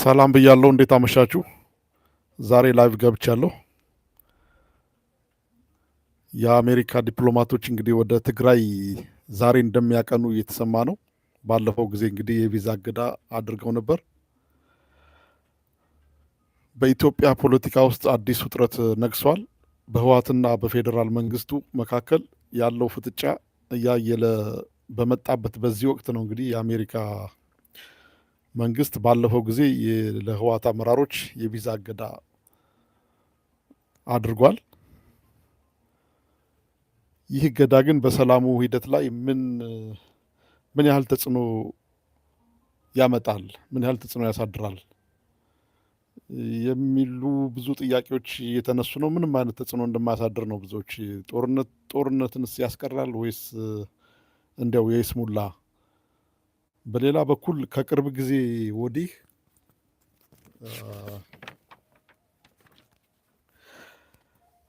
ሰላም ብያለሁ። እንዴት አመሻችሁ? ዛሬ ላይቭ ገብቻለሁ። የአሜሪካ ዲፕሎማቶች እንግዲህ ወደ ትግራይ ዛሬ እንደሚያቀኑ እየተሰማ ነው። ባለፈው ጊዜ እንግዲህ የቪዛ እገዳ አድርገው ነበር። በኢትዮጵያ ፖለቲካ ውስጥ አዲስ ውጥረት ነግሷል። በህወሓትና በፌዴራል መንግስቱ መካከል ያለው ፍጥጫ እያየለ በመጣበት በዚህ ወቅት ነው እንግዲህ የአሜሪካ መንግስት ባለፈው ጊዜ ለህወሓት አመራሮች የቪዛ እገዳ አድርጓል። ይህ እገዳ ግን በሰላሙ ሂደት ላይ ምን ያህል ተጽዕኖ ያመጣል፣ ምን ያህል ተጽዕኖ ያሳድራል የሚሉ ብዙ ጥያቄዎች እየተነሱ ነው። ምንም አይነት ተጽዕኖ እንደማያሳድር ነው ብዙዎች። ጦርነትንስ ያስቀራል ወይስ እንዲያው የይስሙላ? በሌላ በኩል ከቅርብ ጊዜ ወዲህ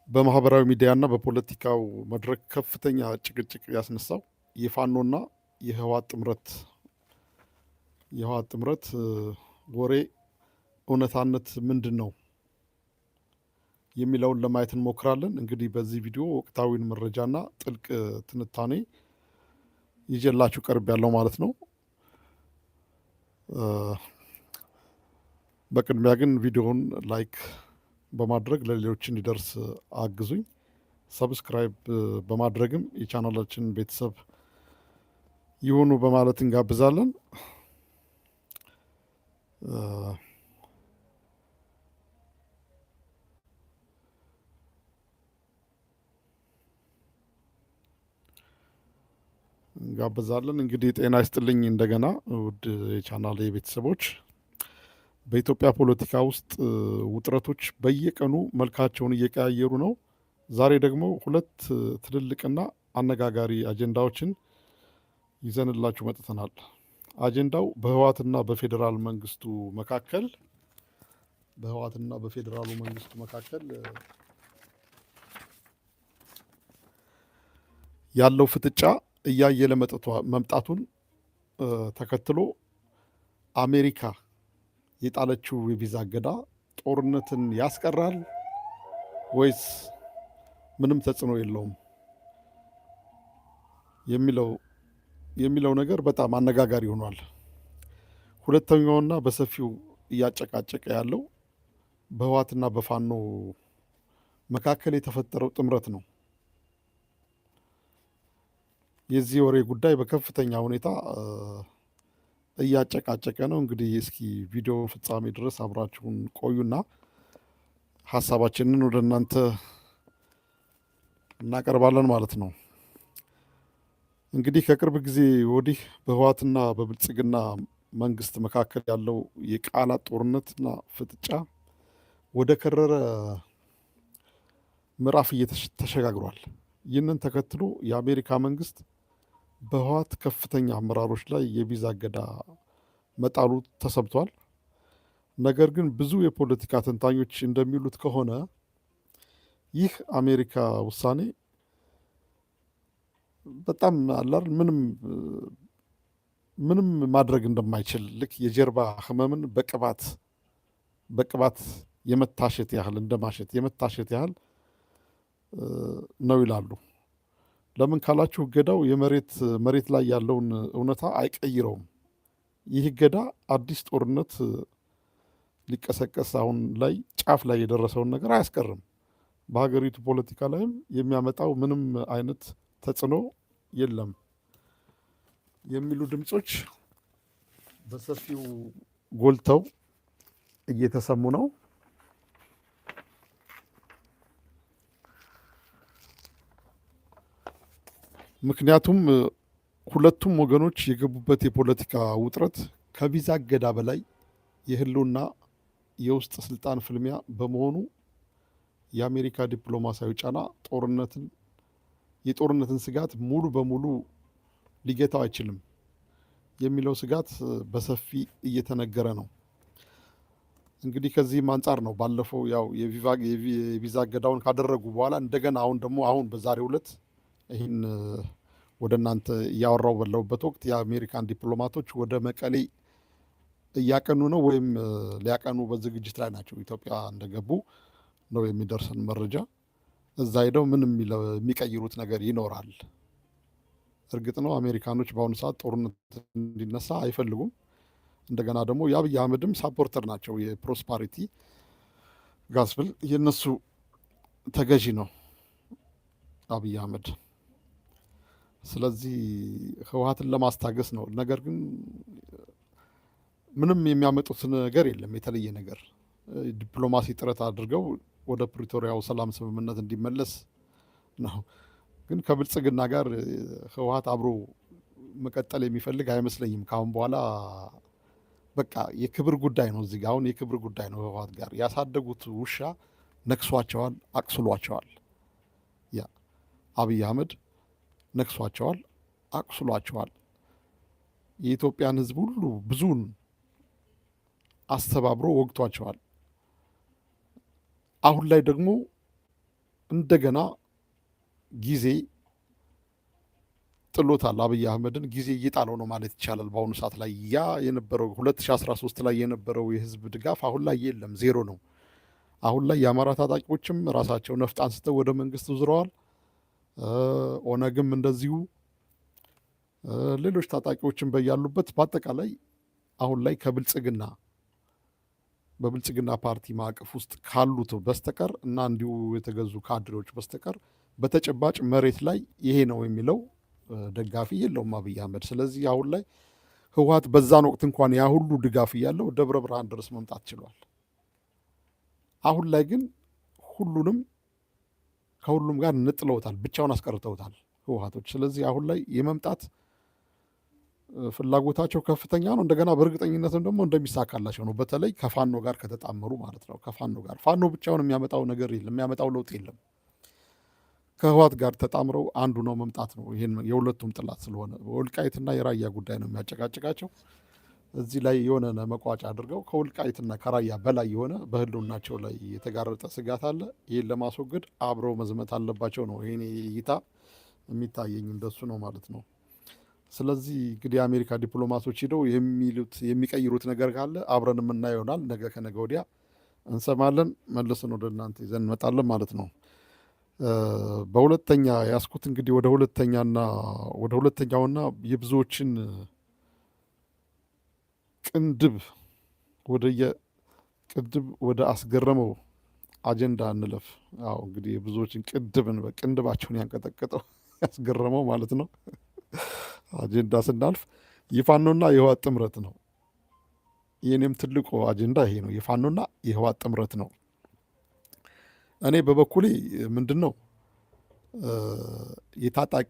በማህበራዊ ሚዲያና በፖለቲካው መድረክ ከፍተኛ ጭቅጭቅ ያስነሳው የፋኖና የህወሓት ጥምረት ወሬ እውነታነት ምንድን ነው የሚለውን ለማየት እንሞክራለን። እንግዲህ በዚህ ቪዲዮ ወቅታዊን መረጃና ጥልቅ ትንታኔ ይዤላችሁ ቀርብ ያለው ማለት ነው። በቅድሚያ ግን ቪዲዮውን ላይክ በማድረግ ለሌሎች እንዲደርስ አግዙኝ። ሰብስክራይብ በማድረግም የቻናላችን ቤተሰብ ይሁኑ በማለት እንጋብዛለን። እንግዲህ ጤና ይስጥልኝ እንደገና ውድ የቻናሌ ቤተሰቦች። በኢትዮጵያ ፖለቲካ ውስጥ ውጥረቶች በየቀኑ መልካቸውን እየቀያየሩ ነው። ዛሬ ደግሞ ሁለት ትልልቅና አነጋጋሪ አጀንዳዎችን ይዘንላችሁ መጥተናል። አጀንዳው በህወሓትና በፌዴራሉ መንግስቱ መካከል ያለው ፍጥጫ እያየለ መምጣቱን ተከትሎ አሜሪካ የጣለችው የቪዛ እገዳ ጦርነትን ያስቀራል ወይስ ምንም ተጽዕኖ የለውም የሚለው ነገር በጣም አነጋጋሪ ሆኗል። ሁለተኛውና በሰፊው እያጨቃጨቀ ያለው በህወሓትና በፋኖ መካከል የተፈጠረው ጥምረት ነው። የዚህ ወሬ ጉዳይ በከፍተኛ ሁኔታ እያጨቃጨቀ ነው። እንግዲህ እስኪ ቪዲዮ ፍጻሜ ድረስ አብራችሁን ቆዩና ሀሳባችንን ወደ እናንተ እናቀርባለን ማለት ነው። እንግዲህ ከቅርብ ጊዜ ወዲህ በህወሓትና በብልጽግና መንግስት መካከል ያለው የቃላት ጦርነትና ፍጥጫ ወደ ከረረ ምዕራፍ ተሸጋግሯል። ይህንን ተከትሎ የአሜሪካ መንግስት በህወሓት ከፍተኛ አመራሮች ላይ የቪዛ እገዳ መጣሉ ተሰምቷል። ነገር ግን ብዙ የፖለቲካ ተንታኞች እንደሚሉት ከሆነ ይህ አሜሪካ ውሳኔ በጣም አላር ምንም ማድረግ እንደማይችል ልክ የጀርባ ህመምን በቅባት የመታሸት ያህል የመታሸት ያህል ነው ይላሉ። ለምን ካላችሁ እገዳው መሬት ላይ ያለውን እውነታ አይቀይረውም። ይህ እገዳ አዲስ ጦርነት ሊቀሰቀስ አሁን ላይ ጫፍ ላይ የደረሰውን ነገር አያስቀርም። በሀገሪቱ ፖለቲካ ላይም የሚያመጣው ምንም አይነት ተጽዕኖ የለም የሚሉ ድምጾች በሰፊው ጎልተው እየተሰሙ ነው። ምክንያቱም ሁለቱም ወገኖች የገቡበት የፖለቲካ ውጥረት ከቪዛ እገዳ በላይ የህልውና የውስጥ ስልጣን ፍልሚያ በመሆኑ የአሜሪካ ዲፕሎማሲያዊ ጫና የጦርነትን ስጋት ሙሉ በሙሉ ሊገታው አይችልም የሚለው ስጋት በሰፊ እየተነገረ ነው። እንግዲህ ከዚህም አንጻር ነው ባለፈው ያው የቪዛ እገዳውን ካደረጉ በኋላ እንደገና አሁን በዛሬው ዕለት ይህን ወደ እናንተ እያወራው ባለሁበት ወቅት የአሜሪካን ዲፕሎማቶች ወደ መቀሌ እያቀኑ ነው ወይም ሊያቀኑ በዝግጅት ላይ ናቸው። ኢትዮጵያ እንደገቡ ነው የሚደርሰን መረጃ። እዛ ሄደው ምን የሚቀይሩት ነገር ይኖራል? እርግጥ ነው አሜሪካኖች በአሁኑ ሰዓት ጦርነት እንዲነሳ አይፈልጉም። እንደገና ደግሞ የአብይ አህመድም ሳፖርተር ናቸው። የፕሮስፓሪቲ ጋስፕል የነሱ ተገዢ ነው አብይ አህመድ። ስለዚህ ህወሓትን ለማስታገስ ነው። ነገር ግን ምንም የሚያመጡት ነገር የለም የተለየ ነገር። ዲፕሎማሲ ጥረት አድርገው ወደ ፕሪቶሪያው ሰላም ስምምነት እንዲመለስ ነው። ግን ከብልጽግና ጋር ህወሓት አብሮ መቀጠል የሚፈልግ አይመስለኝም። ካሁን በኋላ በቃ የክብር ጉዳይ ነው። እዚህ ጋ አሁን የክብር ጉዳይ ነው። ህወሓት ጋር ያሳደጉት ውሻ ነክሷቸዋል፣ አቅስሏቸዋል። ያ አብይ አህመድ ነክሷቸዋል፣ አቅስሏቸዋል። የኢትዮጵያን ህዝብ ሁሉ ብዙውን አስተባብሮ ወግቷቸዋል። አሁን ላይ ደግሞ እንደገና ጊዜ ጥሎታል። አብይ አህመድን ጊዜ እየጣለው ነው ማለት ይቻላል። በአሁኑ ሰዓት ላይ ያ የነበረው 2013 ላይ የነበረው የህዝብ ድጋፍ አሁን ላይ የለም፣ ዜሮ ነው። አሁን ላይ የአማራ ታጣቂዎችም ራሳቸው ነፍጥ አንስተው ወደ መንግስት ዙረዋል። ኦነግም እንደዚሁ፣ ሌሎች ታጣቂዎችም በያሉበት በአጠቃላይ አሁን ላይ በብልጽግና ፓርቲ ማዕቀፍ ውስጥ ካሉት በስተቀር እና እንዲሁ የተገዙ ካድሬዎች በስተቀር በተጨባጭ መሬት ላይ ይሄ ነው የሚለው ደጋፊ የለውም አብይ አህመድ። ስለዚህ አሁን ላይ ህወሓት በዛን ወቅት እንኳን ያ ሁሉ ድጋፍ እያለው ደብረ ብርሃን ድረስ መምጣት ችሏል። አሁን ላይ ግን ከሁሉም ጋር ንጥለውታል፣ ብቻውን አስቀርተውታል ህወሓቶች። ስለዚህ አሁን ላይ የመምጣት ፍላጎታቸው ከፍተኛ ነው። እንደገና በእርግጠኝነትም ደግሞ እንደሚሳካላቸው ነው። በተለይ ከፋኖ ጋር ከተጣመሩ ማለት ነው። ፋኖ ብቻውን የሚያመጣው ነገር የለም፣ የሚያመጣው ለውጥ የለም። ከህወሓት ጋር ተጣምረው አንዱ ነው መምጣት ነው። ይህን የሁለቱም ጥላት ስለሆነ ወልቃይትና የራያ ጉዳይ ነው የሚያጨቃጭቃቸው። እዚህ ላይ የሆነ መቋጫ አድርገው ከወልቃይትና ከራያ በላይ የሆነ በህልውናቸው ላይ የተጋረጠ ስጋት አለ። ይህን ለማስወገድ አብረው መዝመት አለባቸው ነው ይህን እይታ የሚታየኝ፣ እንደሱ ነው ማለት ነው። ስለዚህ እንግዲህ የአሜሪካ ዲፕሎማቶች ሄደው የሚቀይሩት ነገር ካለ አብረን የምናየው ይሆናል። ነገ ከነገ ወዲያ እንሰማለን። መልሰን ወደ እናንተ ይዘን እንመጣለን ማለት ነው። በሁለተኛ ያስኩት እንግዲህ ወደ ሁለተኛውና የብዙዎችን ቅንድብ ወደ አስገረመው አጀንዳ እንለፍ። አዎ እንግዲህ የብዙዎችን ቅንድባቸውን ያንቀጠቀጠው ያስገረመው ማለት ነው አጀንዳ ስናልፍ የፋኖና የህወሓት ጥምረት ነው። የኔም ትልቁ አጀንዳ ይሄ ነው፣ የፋኖና የህወሓት ጥምረት ነው። እኔ በበኩሌ ምንድን ነው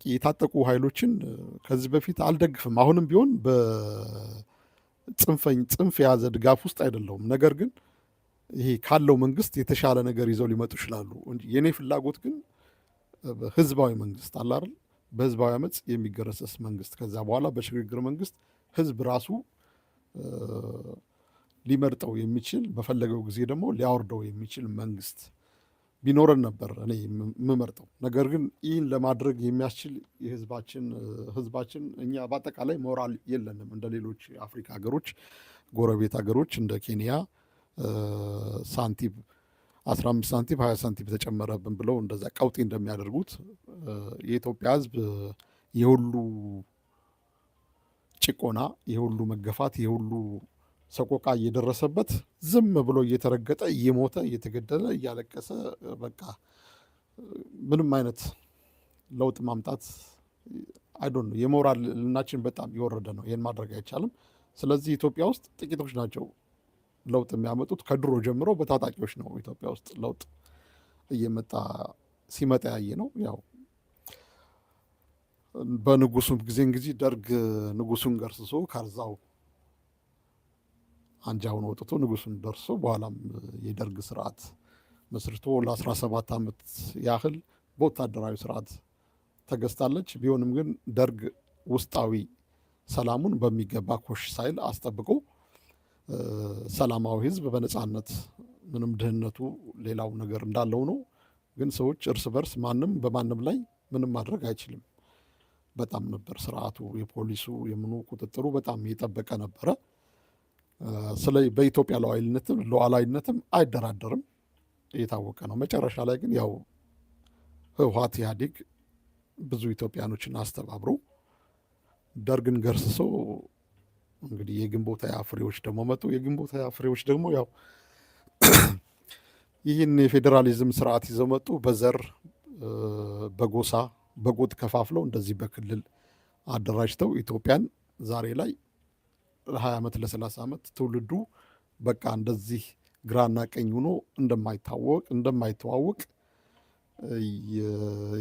የታጠቁ ኃይሎችን ከዚህ በፊት አልደግፍም። አሁንም ቢሆን ጽንፍ የያዘ ድጋፍ ውስጥ አይደለሁም። ነገር ግን ይሄ ካለው መንግስት የተሻለ ነገር ይዘው ሊመጡ ይችላሉ እንጂ የኔ ፍላጎት ግን ህዝባዊ መንግስት አለ አይደል? በህዝባዊ አመፅ የሚገረሰስ መንግስት፣ ከዛ በኋላ በሽግግር መንግስት ህዝብ ራሱ ሊመርጠው የሚችል በፈለገው ጊዜ ደግሞ ሊያወርደው የሚችል መንግስት ቢኖረን ነበር እኔ የምመርጠው። ነገር ግን ይህን ለማድረግ የሚያስችል ህዝባችን እኛ በአጠቃላይ ሞራል የለንም። እንደ ሌሎች የአፍሪካ ሀገሮች፣ ጎረቤት ሀገሮች እንደ ኬንያ ሳንቲም 15 ሳንቲም 20 ሳንቲም ተጨመረብን ብለው እንደዛ ቀውጤ እንደሚያደርጉት የኢትዮጵያ ህዝብ የሁሉ ጭቆና፣ የሁሉ መገፋት፣ የሁሉ ሰቆቃ እየደረሰበት ዝም ብሎ እየተረገጠ እየሞተ እየተገደለ እያለቀሰ በቃ ምንም አይነት ለውጥ ማምጣት አይዶን ነው። የሞራል ልናችን በጣም የወረደ ነው። ይህን ማድረግ አይቻልም። ስለዚህ ኢትዮጵያ ውስጥ ጥቂቶች ናቸው ለውጥ የሚያመጡት። ከድሮ ጀምሮ በታጣቂዎች ነው ኢትዮጵያ ውስጥ ለውጥ ሲመጣ ያየ ነው። ያው በንጉሱም ጊዜ እንግዲህ ደርግ ንጉሱን ገርስሶ ካርዛው አንጃውን ወጥቶ ንጉሱን ደርሶ በኋላም የደርግ ስርዓት መስርቶ ለ17 ዓመት ያህል በወታደራዊ ስርዓት ተገዝታለች። ቢሆንም ግን ደርግ ውስጣዊ ሰላሙን በሚገባ ኮሽ ሳይል አስጠብቆ ሰላማዊ ህዝብ በነፃነት ምንም ድህነቱ ሌላው ነገር እንዳለው ነው። ግን ሰዎች እርስ በርስ ማንም በማንም ላይ ምንም ማድረግ አይችልም። በጣም ነበር ስርዓቱ፣ የፖሊሱ የምኑ ቁጥጥሩ በጣም የጠበቀ ነበረ። በኢትዮጵያ ሉዓላዊነትም አይደራደርም፣ የታወቀ ነው። መጨረሻ ላይ ግን ያው ህወሓት ኢህአዴግ ብዙ ኢትዮጵያኖችን አስተባብሮ ደርግን ገርስሶ እንግዲህ የግንቦት ሃያ ፍሬዎች ደግሞ መጡ። የግንቦት ሃያ ፍሬዎች ደግሞ ያው ይህን የፌዴራሊዝም ስርዓት ይዘው መጡ። በዘር በጎሳ በጎጥ ከፋፍለው እንደዚህ በክልል አደራጅተው ኢትዮጵያን ዛሬ ላይ ለ20 ዓመት ለ30 ዓመት ትውልዱ በቃ እንደዚህ ግራና ቀኝ ሆኖ እንደማይተዋወቅ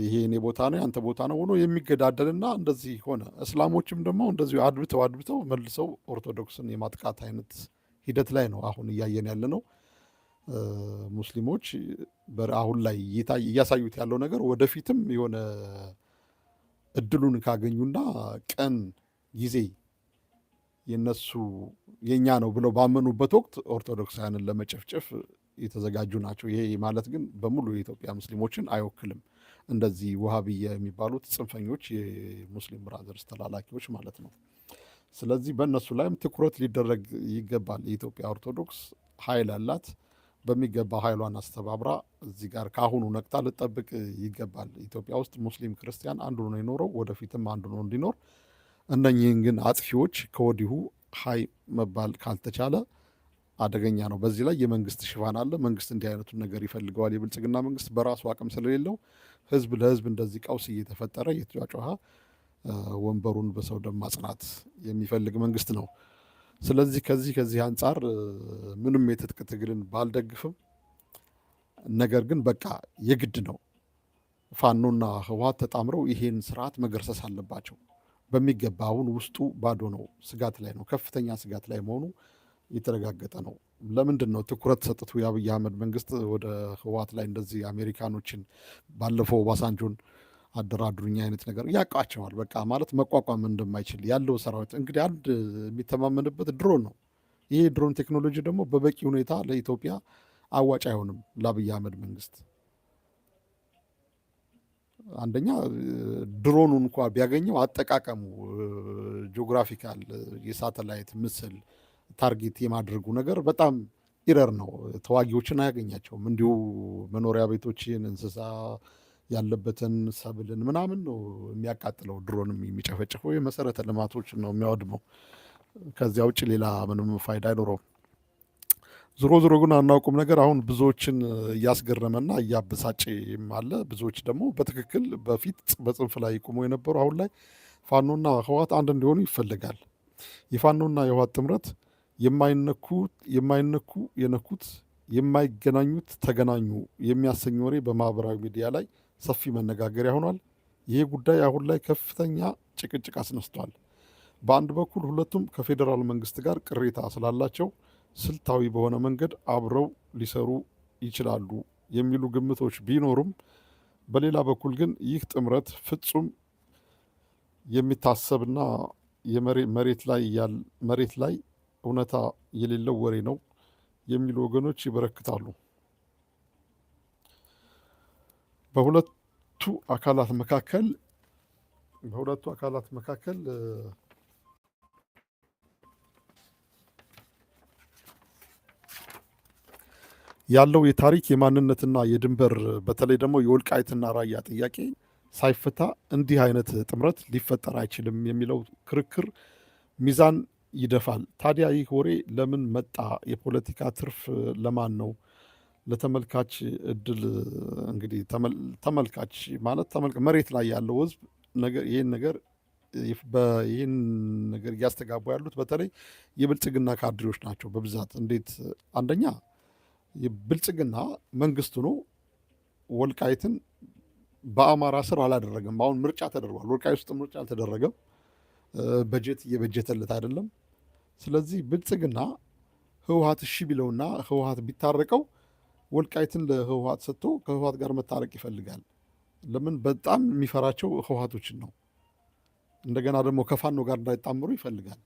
ይሄ እኔ ቦታ ነው ያንተ ቦታ ነው ሆኖ የሚገዳደልና እንደዚህ ሆነ። እስላሞችም ደግሞ እንደዚሁ አድብተው መልሰው ኦርቶዶክስን የማጥቃት አይነት ሂደት ላይ ነው አሁን እያየን ያለ ነው። ሙስሊሞች አሁን ላይ እያሳዩት ያለው ነገር ወደፊትም የሆነ እድሉን ካገኙና ቀን ጊዜ የኛ ነው ብለው ባመኑበት ወቅት ኦርቶዶክሳውያንን ለመጨፍጨፍ የተዘጋጁ ናቸው። ይሄ ማለት ግን በሙሉ የኢትዮጵያ ሙስሊሞችን አይወክልም። እንደዚህ ውሃብያ የሚባሉት ጽንፈኞች የሙስሊም ብራዘርስ ተላላኪዎች ማለት ነው። ስለዚህ በእነሱ ላይም ትኩረት ሊደረግ ይገባል። የኢትዮጵያ ኦርቶዶክስ ኃይል አላት። በሚገባ ኃይሏን አስተባብራ እዚህ ጋር ከአሁኑ ነቅታ ልጠብቅ ይገባል። ኢትዮጵያ ውስጥ ሙስሊም ክርስቲያን አንዱ ነው የኖረው፣ ወደፊትም አንዱ ነው እንዲኖር። እነኚህን ግን አጥፊዎች ከወዲሁ ሀይ መባል ካልተቻለ አደገኛ ነው። በዚህ ላይ የመንግስት ሽፋን አለ። መንግስት እንዲህ አይነቱን ነገር ይፈልገዋል። የብልጽግና መንግስት በራሱ አቅም ስለሌለው ህዝብ ለህዝብ እንደዚህ ቀውስ እየተፈጠረ እየተጫጫኸ ወንበሩን በሰው ደም ማጽናት የሚፈልግ መንግስት ነው። ስለዚህ ከዚህ አንጻር ምንም የትጥቅ ትግልን ባልደግፍም፣ ነገር ግን በቃ የግድ ነው ፋኖና ህወሓት ተጣምረው ይሄን ስርዓት መገርሰስ አለባቸው በሚገባ። አሁን ውስጡ ባዶ ነው፣ ስጋት ላይ ነው፣ ከፍተኛ ስጋት ላይ መሆኑ የተረጋገጠ ነው። ለምንድን ነው ትኩረት ሰጥቶ የአብይ አህመድ መንግስት ወደ ህወሓት ላይ እንደዚህ አሜሪካኖችን ባለፈው ኦባሳንጆን አደራድሩኛ አይነት ነገር ያውቃቸዋል። በቃ ማለት መቋቋም እንደማይችል ያለው ሰራዊት እንግዲህ አንድ የሚተማመንበት ድሮን ነው። ይሄ ድሮን ቴክኖሎጂ ደግሞ በበቂ ሁኔታ ለኢትዮጵያ አዋጭ አይሆንም ለአብይ አህመድ መንግስት። አንደኛ ድሮኑ እንኳ ቢያገኘው አጠቃቀሙ ጂኦግራፊካል የሳተላይት ምስል ታርጌት የማድረጉ ነገር በጣም ኢረር ነው። ተዋጊዎችን አያገኛቸውም። እንዲሁ መኖሪያ ቤቶችን፣ እንስሳ ያለበትን ሰብልን ምናምን ነው የሚያቃጥለው። ድሮንም የሚጨፈጭፈው የመሰረተ ልማቶችን ነው የሚያወድመው። ከዚያ ውጭ ሌላ ምንም ፋይዳ አይኖረውም። ዞሮ ግን አናውቁም ነገር አሁን ብዙዎችን እያስገረመና እያበሳጭም አለ። ብዙዎች ደግሞ በትክክል በፊት በጽንፍ ላይ ቆሞ የነበሩ አሁን ላይ ፋኖና ህወሓት አንድ እንዲሆኑ ይፈልጋል። የፋኖና የህወሓት ጥምረት የማይነኩ የነኩት የማይገናኙት ተገናኙ የሚያሰኝ ወሬ በማህበራዊ ሚዲያ ላይ ሰፊ መነጋገሪያ ሆኗል። ይህ ጉዳይ አሁን ላይ ከፍተኛ ጭቅጭቅ አስነስቷል። በአንድ በኩል ሁለቱም ከፌዴራል መንግስት ጋር ቅሬታ ስላላቸው ስልታዊ በሆነ መንገድ አብረው ሊሰሩ ይችላሉ የሚሉ ግምቶች ቢኖሩም፣ በሌላ በኩል ግን ይህ ጥምረት ፍጹም የሚታሰብና መሬት ላይ እውነታ የሌለው ወሬ ነው የሚሉ ወገኖች ይበረክታሉ። በሁለቱ አካላት መካከል ያለው የታሪክ የማንነትና የድንበር በተለይ ደግሞ የወልቃይትና ራያ ጥያቄ ሳይፈታ እንዲህ አይነት ጥምረት ሊፈጠር አይችልም የሚለው ክርክር ሚዛን ይደፋል። ታዲያ ይህ ወሬ ለምን መጣ? የፖለቲካ ትርፍ ለማን ነው? ለተመልካች እድል እንግዲህ ተመልካች ማለት መሬት ላይ ያለው ህዝብ ይህን ነገር እያስተጋቡ ያሉት በተለይ የብልጽግና ካድሬዎች ናቸው በብዛት። እንዴት አንደኛ የብልጽግና መንግስት ሆኖ ወልቃይትን በአማራ ስር አላደረገም። አሁን ምርጫ ተደርጓል። ወልቃይት ውስጥ ምርጫ አልተደረገም። በጀት እየበጀተለት አይደለም። ስለዚህ ብልጽግና ህወሓት እሺ ቢለውና ህወሓት ቢታረቀው ወልቃይትን ለህወሓት ሰጥቶ ከህወሓት ጋር መታረቅ ይፈልጋል። ለምን? በጣም የሚፈራቸው ህወሓቶችን ነው። እንደገና ደግሞ ከፋኖ ጋር እንዳይጣምሩ ይፈልጋል።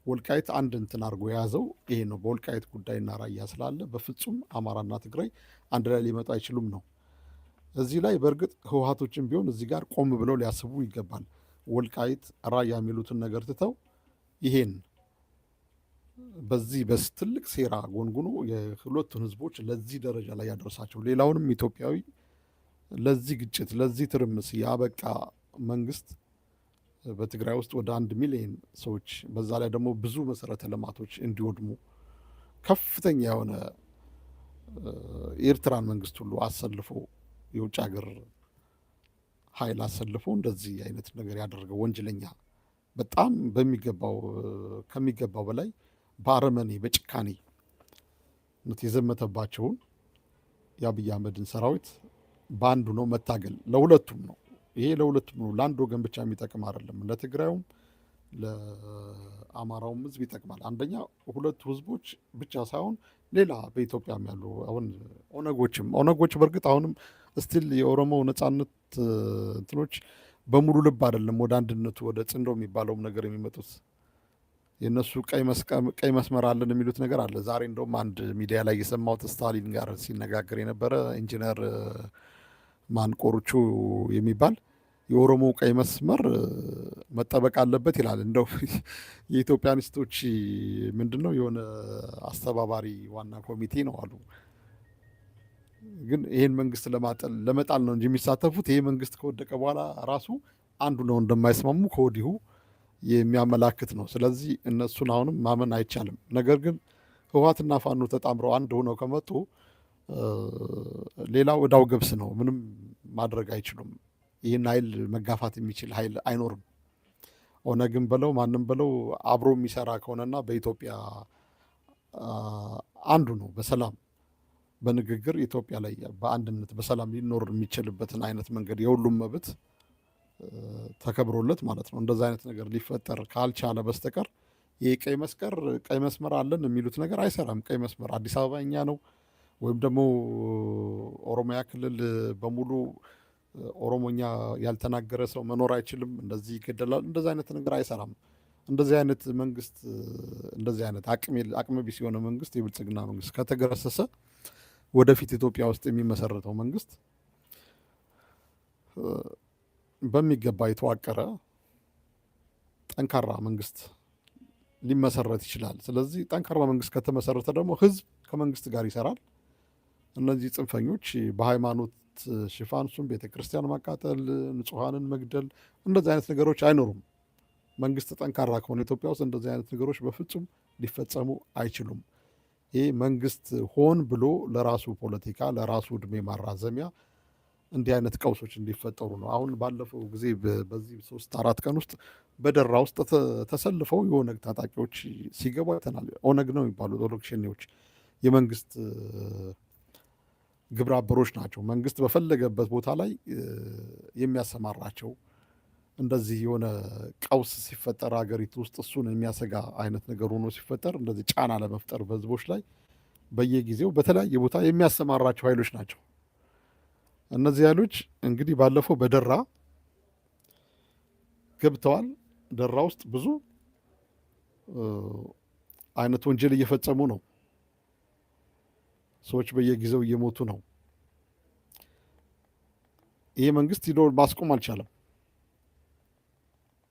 ወልቃይት አንድ እንትን አድርጎ የያዘው ይሄ ነው። በወልቃይት ጉዳይና ራያ ስላለ በፍጹም አማራና ትግራይ አንድ ላይ ሊመጡ አይችሉም ነው። እዚህ ላይ በእርግጥ ህወሓቶችን ቢሆን እዚህ ጋር ቆም ብለው ሊያስቡ ይገባል። ወልቃይት ራያ የሚሉትን ነገር ትተው ይሄን በዚህ ትልቅ ሴራ ጎንጉኖ የሁለቱን ህዝቦች ለዚህ ደረጃ ላይ ያደረሳቸው ሌላውንም ኢትዮጵያዊ ለዚህ ግጭት ለዚህ ትርምስ ያበቃ መንግስት በትግራይ ውስጥ ወደ 1 ሚሊዮን ሰዎች በዛ ላይ ደግሞ ብዙ መሰረተ ልማቶች እንዲወድሙ ከፍተኛ የሆነ የኤርትራን መንግስት ሁሉ አሰልፎ የውጭ ሀገር ኃይል አሰልፎ እንደዚህ አይነት ነገር ያደረገው ወንጀለኛ በጣም ከሚገባው በላይ በአረመኔ በጭካኔ የዘመተባቸውን የአብይ አህመድን ሰራዊት በአንዱ ነው መታገል። ለሁለቱም ነው ይሄ ለሁለቱም ነው። ለአንድ ወገን ብቻ የሚጠቅም አይደለም። ለትግራዩም ለአማራውም ህዝብ ይጠቅማል። አንደኛ ሁለቱ ህዝቦች ብቻ ሳይሆን ሌላ በኢትዮጵያም ያሉ አሁን ኦነጎች በእርግጥ አሁንም ስቲል የኦሮሞ ነጻነት እንትኖች በሙሉ ልብ አይደለም ወደ አንድነቱ ወደ ጽንዶ የሚባለውም ነገር የሚመጡት። የእነሱ ቀይ መስመር አለን የሚሉት ነገር አለ። ዛሬ እንደውም አንድ ሚዲያ ላይ የሰማሁት ስታሊን ጋር ሲነጋገር የነበረ ኢንጂነር ማንቆርቹ የሚባል የኦሮሞ ቀይ መስመር መጠበቅ አለበት ይላል። እንደው የኢትዮጵያኒስቶች ምንድን ነው የሆነ አስተባባሪ ዋና ኮሚቴ ነው አሉ። ግን ይህን መንግስት ለመጣል ነው እንጂ የሚሳተፉት ይሄ መንግስት ከወደቀ በኋላ ራሱ አንዱ ነው እንደማይስማሙ ከወዲሁ የሚያመላክት ነው። ስለዚህ እነሱን አሁንም ማመን አይቻልም። ነገር ግን ህወሓትና ፋኖ ተጣምረው አንድ ሆነው ከመጡ ሌላው እዳው ገብስ ነው። ምንም ማድረግ አይችሉም። ይህን ኃይል መጋፋት የሚችል ኃይል አይኖርም። ኦነግም በለው ማንም በለው አብሮ የሚሰራ ከሆነና በኢትዮጵያ አንዱ ነው በሰላም በንግግር ኢትዮጵያ ላይ በአንድነት በሰላም ሊኖር የሚችልበትን አይነት መንገድ የሁሉም መብት ተከብሮለት ማለት ነው። እንደዛ አይነት ነገር ሊፈጠር ካልቻለ በስተቀር ይህ ቀይ መስመር አለን የሚሉት ነገር አይሰራም። ቀይ መስመር አዲስ አበባ እኛ ነው ወይም ደግሞ ኦሮሚያ ክልል በሙሉ ኦሮሞኛ ያልተናገረ ሰው መኖር አይችልም፣ እንደዚህ ይገደላል። እንደዚህ አይነት ነገር አይሰራም። እንደዚህ አይነት መንግስት እንደዚህ አይነት አቅመ ቢስ የሆነ መንግስት የብልጽግና መንግስት ከተገረሰሰ ወደፊት ኢትዮጵያ ውስጥ የሚመሰረተው መንግስት በሚገባ የተዋቀረ ጠንካራ መንግስት ሊመሰረት ይችላል። ስለዚህ ጠንካራ መንግስት ከተመሰረተ ደግሞ ህዝብ ከመንግስት ጋር ይሰራል። እነዚህ ጽንፈኞች በሃይማኖት ሽፋን እሱም ቤተ ክርስቲያን ማቃጠል፣ ንጹሐንን መግደል እንደዚህ አይነት ነገሮች አይኖሩም። መንግስት ጠንካራ ከሆነ ኢትዮጵያ ውስጥ እንደዚህ አይነት ነገሮች በፍጹም ሊፈጸሙ አይችሉም። ይህ መንግስት ሆን ብሎ ለራሱ ፖለቲካ ለራሱ እድሜ ማራዘሚያ እንዲህ አይነት ቀውሶች እንዲፈጠሩ ነው። አሁን ባለፈው ጊዜ በዚህ 3-4 ቀን ውስጥ በደራ ውስጥ ተሰልፈው የኦነግ ታጣቂዎች ሲገቡ አይተናል። ኦነግ ነው የሚባሉት ኦነግ ሸኔዎች የመንግስት ግብረ አበሮች ናቸው። መንግስት በፈለገበት ቦታ ላይ የሚያሰማራቸው እንደዚህ የሆነ ቀውስ ሲፈጠር ሀገሪቱ ውስጥ እሱን የሚያሰጋ አይነት ነገር ሆኖ ሲፈጠር እንደዚህ ጫና ለመፍጠር በህዝቦች ላይ በየጊዜው በተለያየ ቦታ የሚያሰማራቸው ኃይሎች ናቸው። እነዚህ ኃይሎች እንግዲህ ባለፈው በደራ ገብተዋል። ደራ ውስጥ ብዙ አይነት ወንጀል እየፈጸሙ ነው። ሰዎች በየጊዜው እየሞቱ ነው። ይሄ መንግስት ሂዶ ማስቆም አልቻለም።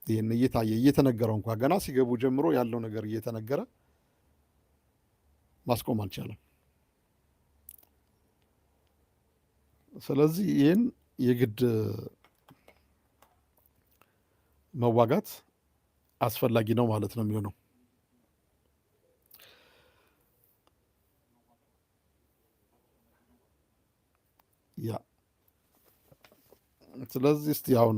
ይህን እየታየ እየተነገረው እንኳ ገና ሲገቡ ጀምሮ ያለው ነገር እየተነገረ ማስቆም አልቻለም። ስለዚህ ይህን የግድ መዋጋት አስፈላጊ ነው ማለት ነው የሚሆነው። ያ ስለዚህ እስቲ አሁን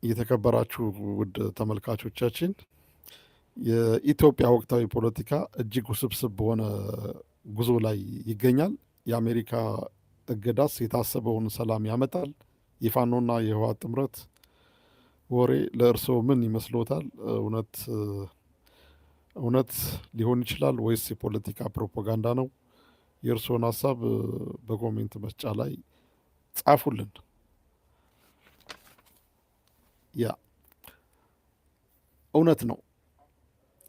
የተከበራችሁ ውድ ተመልካቾቻችን የኢትዮጵያ ወቅታዊ ፖለቲካ እጅግ ውስብስብ በሆነ ጉዞ ላይ ይገኛል። የአሜሪካ እገዳስ የታሰበውን ሰላም ያመጣል? የፋኖና የህወሓት ጥምረት ወሬ ለእርስዎ ምን ይመስሎታል? እውነት ሊሆን ይችላል ወይስ የፖለቲካ ፕሮፓጋንዳ ነው? የእርስዎን ሀሳብ በኮሜንት መስጫ ላይ ጻፉልን። ያ እውነት ነው።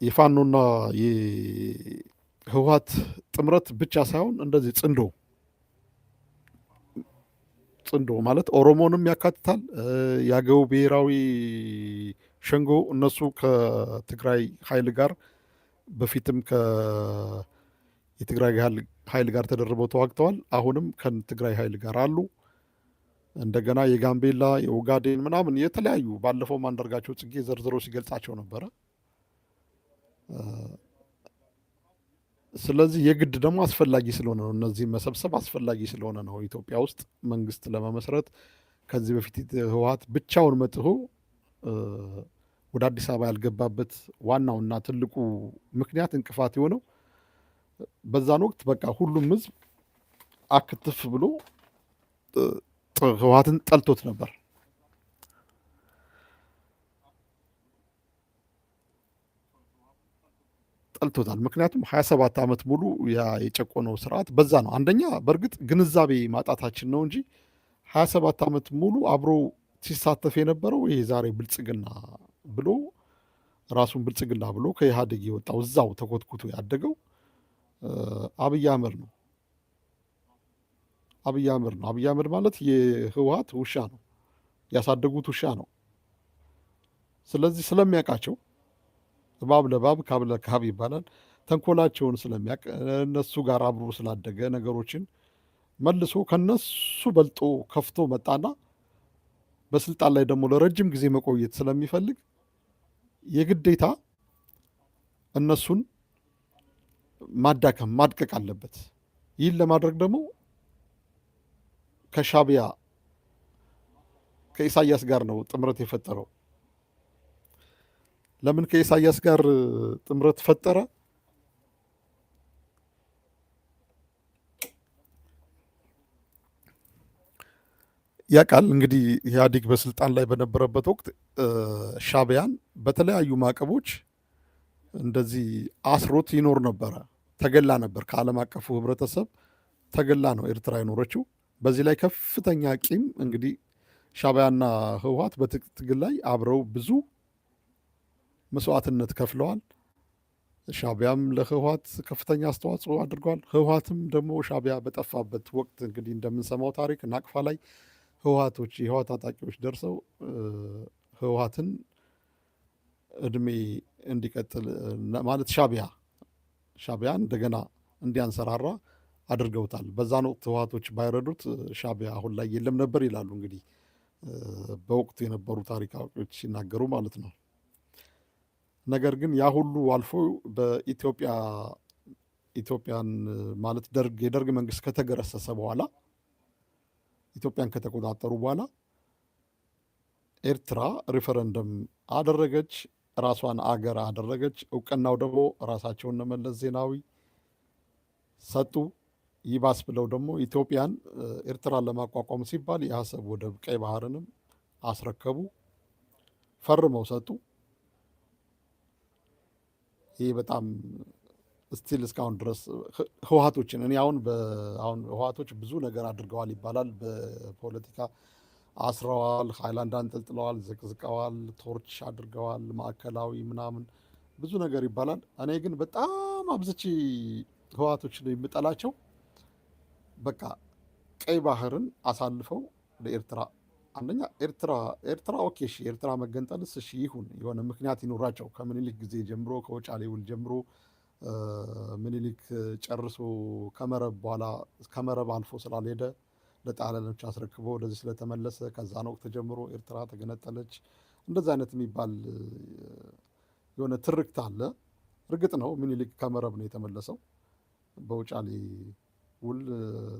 የፋኖና የህወሓት ጥምረት ብቻ ሳይሆን እንደዚህ ጽንዶ ጽንዶ ማለት ኦሮሞንም ያካትታል። የአገው ብሔራዊ ሸንጎ እነሱ ከትግራይ ኃይል ጋር በፊትም የትግራይ ኃይል ጋር ተደርበው ተዋግተዋል። አሁንም ከትግራይ ኃይል ጋር አሉ። እንደገና የጋምቤላ የኦጋዴን ምናምን የተለያዩ ባለፈው አንዳርጋቸው ጽጌ ዘርዝሮ ሲገልጻቸው ነበረ። ስለዚህ የግድ ደግሞ አስፈላጊ ስለሆነ ነው፣ እነዚህ መሰብሰብ አስፈላጊ ስለሆነ ነው ኢትዮጵያ ውስጥ መንግስት ለመመስረት። ከዚህ በፊት ህወሓት ብቻውን መጥቶ ወደ አዲስ አበባ ያልገባበት ዋናውና ትልቁ ምክንያት እንቅፋት የሆነው በዛን ወቅት በቃ ሁሉም ህዝብ አክትፍ ብሎ ህወሓትን ጠልቶት ነበር። ጠልቶታል። ምክንያቱም 27 ዓመት ሙሉ ያ የጨቆነው ስርዓት በዛ ነው። አንደኛ በእርግጥ ግንዛቤ ማጣታችን ነው እንጂ 27 ዓመት ሙሉ አብሮ ሲሳተፍ የነበረው ይሄ ዛሬ ብልጽግና ብሎ ራሱን ብልጽግና ብሎ ከኢህአዴግ የወጣው እዛው ተኮትኩቶ ያደገው አብይ አህመድ ነው። አብይ አህመድ ማለት የህወሓት ውሻ ነው፣ ያሳደጉት ውሻ ነው። ስለዚህ ስለሚያውቃቸው እባብ ለእባብ ካብ ለካብ ይባላል። ተንኮላቸውን ስለሚያውቅ እነሱ ጋር አብሮ ስላደገ ነገሮችን መልሶ ከነሱ በልጦ ከፍቶ መጣና በስልጣን ላይ ደግሞ ለረጅም ጊዜ መቆየት ስለሚፈልግ የግዴታ እነሱን ማዳከም ማድቀቅ አለበት። ይህን ለማድረግ ደግሞ ከሻዕቢያ ከኢሳያስ ጋር ነው ጥምረት የፈጠረው። ለምን ከኢሳያስ ጋር ጥምረት ፈጠረ? ያ ቃል እንግዲህ ኢህአዴግ በስልጣን ላይ በነበረበት ወቅት ሻዕቢያን በተለያዩ ማዕቀቦች እንደዚህ አስሮት ይኖር ነበረ። ተገላ ነበር። ከዓለም አቀፉ ህብረተሰብ ተገላ ነው ኤርትራ የኖረችው። በዚህ ላይ ከፍተኛ ቂም እንግዲህ ሻዕቢያና ህወሓት በትግል ላይ አብረው ብዙ መስዋዕትነት ከፍለዋል። ሻዕቢያም ለህወሓት ከፍተኛ አስተዋጽኦ አድርጓል። ህወሓትም ደግሞ ሻዕቢያ በጠፋበት ወቅት እንግዲህ እንደምንሰማው ታሪክ ናቅፋ ላይ የህወሓት ታጣቂዎች ደርሰው ህወሓትን እድሜ እንዲቀጥል ማለት ሻዕቢያን እንደገና እንዲያንሰራራ አድርገውታል። በዛን ወቅት ህወሓቶች ባይረዱት ሻዕቢያ አሁን ላይ የለም ነበር ይላሉ እንግዲህ በወቅቱ የነበሩ ታሪክ አዋቂዎች ሲናገሩ ማለት ነው። ነገር ግን ያ ሁሉ አልፎ ኢትዮጵያን ማለት የደርግ መንግስት ከተገረሰሰ በኋላ ኢትዮጵያን ከተቆጣጠሩ በኋላ ኤርትራ ሪፈረንደም አደረገች፣ ራሷን አገር አደረገች። እውቅናው ደግሞ ራሳቸውን መለስ ዜናዊ ሰጡ። ይባስ ብለው ደግሞ ኢትዮጵያን ኤርትራን ለማቋቋም ሲባል የአሰብ ወደብ ቀይ ባህርንም አስረከቡ፣ ፈርመው ሰጡ። ይህ በጣም ስቲል እስካሁን ድረስ ህወሓቶችን እኔ አሁን ህወሓቶች ብዙ ነገር አድርገዋል ይባላል። በፖለቲካ አስረዋል፣ ሃይላንድ አንጠልጥለዋል፣ ዘቅዝቀዋል፣ ቶርች አድርገዋል፣ ማዕከላዊ ምናምን ብዙ ነገር ይባላል። እኔ ግን በጣም አብዝቼ ህወሓቶች የምጠላቸው በቃ ቀይ ባህርን አሳልፈው ለኤርትራ አንደኛ ኤርትራ ኦኬ እሺ ኤርትራ መገንጠልስ እሺ ይሁን፣ የሆነ ምክንያት ይኖራቸው። ከምኒልክ ጊዜ ጀምሮ ከውጫሌ ውል ጀምሮ ምኒልክ ጨርሶ ከመረብ አልፎ ስላልሄደ ለጣሊያኖች አስረክቦ ወደዚህ ስለተመለሰ ከዛን ወቅት ጀምሮ ኤርትራ ተገነጠለች። እንደዚህ አይነት የሚባል የሆነ ትርክት አለ። እርግጥ ነው ምኒልክ ከመረብ ነው የተመለሰው በውጫሌ ውል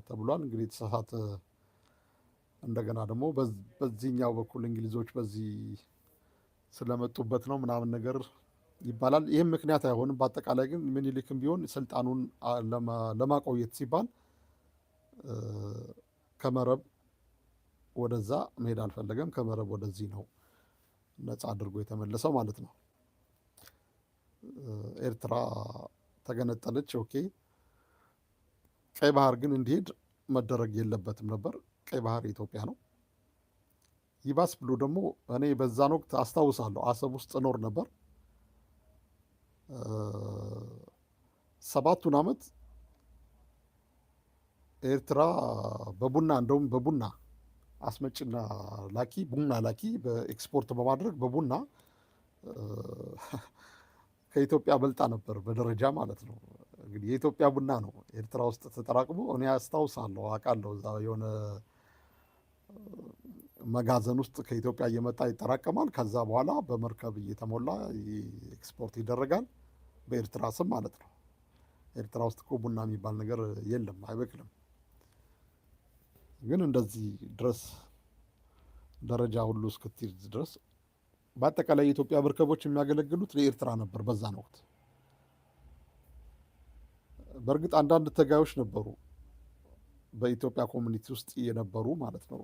ተብሏል። እንግዲህ የተሳሳተ እንደገና ደግሞ በዚህኛው በኩል እንግሊዞች በዚህ ስለመጡበት ነው ምናምን ነገር ይባላል። ይህም ምክንያት አይሆንም። በአጠቃላይ ግን ምኒልክም ቢሆን ስልጣኑን ለማቆየት ሲባል ከመረብ ወደዛ መሄድ አልፈለገም። ከመረብ ወደዚህ ነው ነፃ አድርጎ የተመለሰው ማለት ነው። ኤርትራ ተገነጠለች። ኦኬ። ቀይ ባህር ግን እንዲሄድ መደረግ የለበትም ነበር። ቀይ ባህር የኢትዮጵያ ነው። ይባስ ብሎ ደግሞ እኔ በዛን ወቅት አስታውሳለሁ አሰብ ውስጥ እኖር ነበር። 7ቱን ዓመት ኤርትራ እንደውም በቡና አስመጭና ላኪ ቡና ላኪ በኤክስፖርት በማድረግ በቡና ከኢትዮጵያ በልጣ ነበር በደረጃ ማለት ነው። እንግዲህ የኢትዮጵያ ቡና ነው ኤርትራ ውስጥ ተጠራቅሞ እኔ አስታውሳለሁ አውቃለሁ። እዛ የሆነ መጋዘን ውስጥ ከኢትዮጵያ እየመጣ ይጠራቀማል። ከዛ በኋላ በመርከብ እየተሞላ ኤክስፖርት ይደረጋል በኤርትራ ስም ማለት ነው። ኤርትራ ውስጥ እኮ ቡና የሚባል ነገር የለም፣ አይበቅልም። ግን እንደዚህ ድረስ ደረጃ ሁሉ እስክትይዝ ድረስ በአጠቃላይ የኢትዮጵያ መርከቦች የሚያገለግሉት ለኤርትራ ነበር በዛን ወቅት። በእርግጥ አንዳንድ ተጋዮች ነበሩ በኢትዮጵያ ኮሚኒቲ ውስጥ የነበሩ ማለት ነው።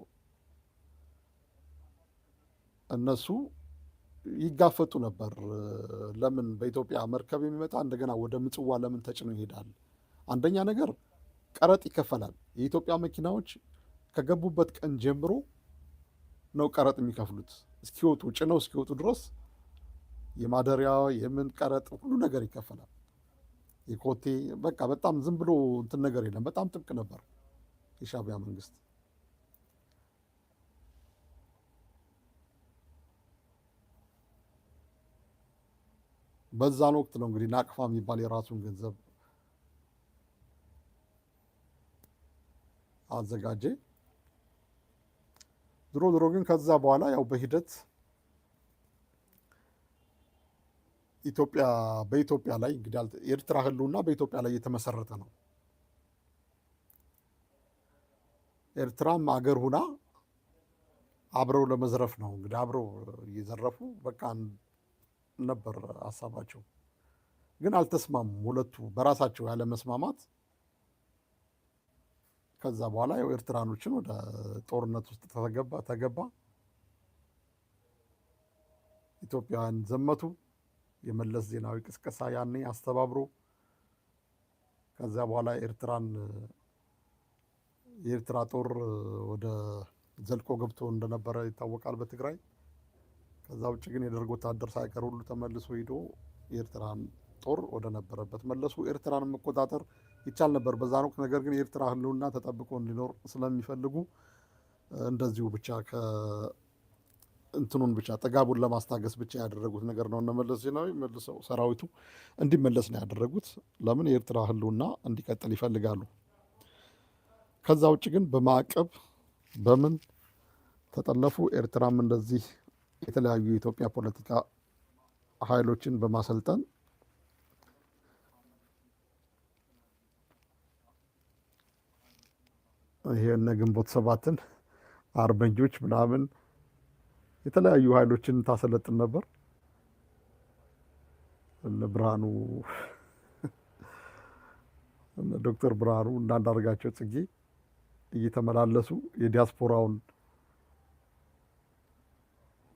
እነሱ ይጋፈጡ ነበር። ለምን በኢትዮጵያ መርከብ የሚመጣ እንደገና ወደ ምጽዋ ለምን ተጭኖ ይሄዳል? አንደኛ ነገር ቀረጥ ይከፈላል። የኢትዮጵያ መኪናዎች ከገቡበት ቀን ጀምሮ ነው ቀረጥ የሚከፍሉት። እስኪወጡ ጭነው እስኪወጡ ድረስ የማደሪያ የምን ቀረጥ ሁሉ ነገር ይከፈላል። የኮቴ በቃ በጣም ዝም ብሎ እንትን ነገር የለም። በጣም ጥብቅ ነበር የሻዕቢያ መንግስት። በዛን ወቅት ነው እንግዲህ ናቅፋ የሚባል የራሱን ገንዘብ አዘጋጀ። ድሮ ድሮ ግን ከዛ በኋላ ያው በሂደት በኢትዮጵያ ላይ እንግዲህ የኤርትራ ህልውና በኢትዮጵያ ላይ የተመሰረተ ነው። ኤርትራም አገር ሁና አብረው ለመዝረፍ ነው እንግዲህ አብረው እየዘረፉ በቃ ነበር ሀሳባቸው። ግን አልተስማሙም ሁለቱ በራሳቸው ያለ መስማማት። ከዛ በኋላ ያው ኤርትራኖችን ወደ ጦርነት ውስጥ ተገባ። ኢትዮጵያውያን ዘመቱ። የመለስ ዜናዊ ቅስቀሳ ያኔ አስተባብሮ ከዛ በኋላ የኤርትራ ጦር ወደ ዘልቆ ገብቶ እንደነበረ ይታወቃል በትግራይ። ከዛ ውጭ ግን የደርግ ወታደር ሳይቀር ሁሉ ተመልሶ ሂዶ የኤርትራን ጦር ወደ ነበረበት መለሱ። ኤርትራን መቆጣጠር ይቻል ነበር በዛን ወቅት። ነገር ግን የኤርትራ ህልውና ተጠብቆ እንዲኖር ስለሚፈልጉ እንደዚሁ ብቻ እንትኑን ብቻ ጥጋቡን ለማስታገስ ብቻ ያደረጉት ነገር ነው። እነ መለስ ዜናዊ መልሰው ሰራዊቱ እንዲመለስ ነው ያደረጉት። ለምን? የኤርትራ ህልውና እንዲቀጥል ይፈልጋሉ። ከዛ ውጭ ግን በማዕቀብ በምን ተጠለፉ። ኤርትራም እንደዚህ የተለያዩ የኢትዮጵያ ፖለቲካ ኃይሎችን በማሰልጠን ይሄ እነ ግንቦት ሰባትን አርበኞች ምናምን የተለያዩ ኃይሎችን ታሰለጥን ነበር። እነ ብርሃኑ እነ ዶክተር ብርሃኑ እና አንዳርጋቸው ጽጌ እየተመላለሱ የዲያስፖራውን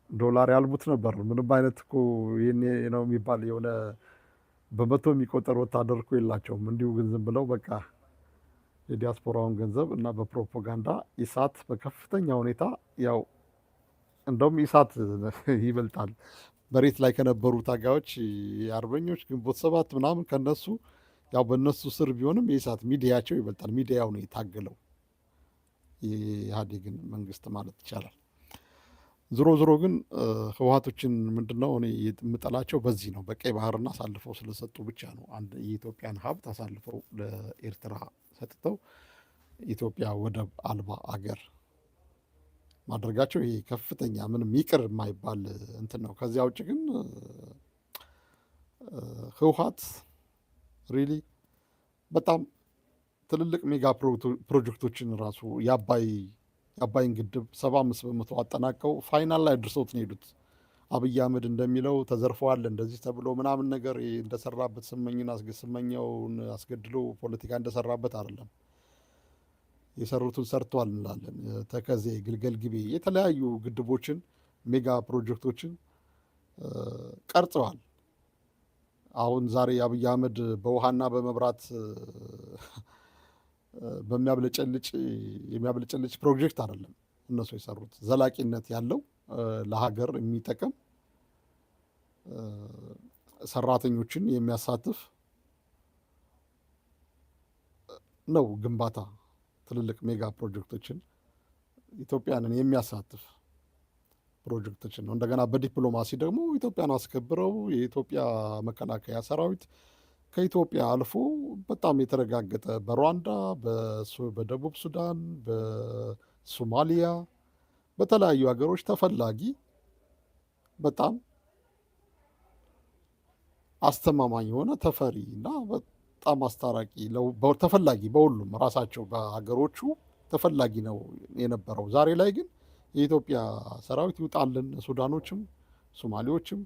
ዶላር ያልቡት ነበር። ምንም አይነት እኮ ይሄኔ ነው የሚባል የሆነ በመቶ የሚቆጠር ወታደር እኮ የላቸውም። እንዲሁ ግን ዝም ብለው በቃ የዲያስፖራውን ገንዘብ እና በፕሮፓጋንዳ ኢሳት በከፍተኛ ሁኔታ ያው እንደውም ኢሳት ይበልጣል መሬት ላይ ከነበሩ ታጋዮች የአርበኞች ግንቦት ሰባት ምናምን ከነሱ ያው በእነሱ ስር ቢሆንም የኢሳት ሚዲያቸው ይበልጣል። ሚዲያው ነው የታገለው የኢህአዴግን መንግስት ማለት ይቻላል። ዞሮ ግን ህወሓቶችን ምንድነው እኔ የምጠላቸው በዚህ ነው። በቀይ ባህርና አሳልፈው ስለሰጡ ብቻ ነው። አንድ የኢትዮጵያን ሀብት አሳልፈው ለኤርትራ ሰጥተው ኢትዮጵያ ወደብ አልባ አገር ማድረጋቸው ይሄ ከፍተኛ ምንም ይቅር የማይባል እንትን ነው። ከዚያ ውጭ ግን ህወሓት ሪሊ በጣም ትልልቅ ሜጋ ፕሮጀክቶችን ራሱ የአባይን ግድብ 75 በመቶ አጠናቀው ፋይናል ላይ ድርሰውት ነው ሄዱት። አብይ አህመድ እንደሚለው ተዘርፈዋል እንደዚህ ተብሎ ምናምን ነገር እንደሰራበት ስመኛውን አስገድሎ ፖለቲካ እንደሰራበት አይደለም። የሰሩትን ሰርተዋል እንላለን። ተከዜ፣ ግልገል ጊቤ የተለያዩ ግድቦችን ሜጋ ፕሮጀክቶችን ቀርጸዋል። አሁን ዛሬ አብይ አህመድ በውሃና በመብራት የሚያብለጨልጭ ፕሮጀክት አይደለም እነሱ የሰሩት። ዘላቂነት ያለው ለሀገር የሚጠቅም ሰራተኞችን የሚያሳትፍ ነው ግንባታ። ትልልቅ ሜጋ ፕሮጀክቶችን ኢትዮጵያንን የሚያሳትፍ ፕሮጀክቶችን ነው። እንደገና በዲፕሎማሲ ደግሞ ኢትዮጵያን አስከብረው የኢትዮጵያ መከላከያ ሰራዊት ከኢትዮጵያ አልፎ በጣም የተረጋገጠ በሩዋንዳ፣ በደቡብ ሱዳን፣ በሶማሊያ፣ በተለያዩ ሀገሮች ተፈላጊ በጣም አስተማማኝ የሆነ ተፈሪ እና በጣም አስታራቂ ተፈላጊ በሁሉም ራሳቸው በሀገሮቹ ተፈላጊ ነው የነበረው። ዛሬ ላይ ግን የኢትዮጵያ ሰራዊት ይውጣልን፣ ሱዳኖችም ሶማሌዎችም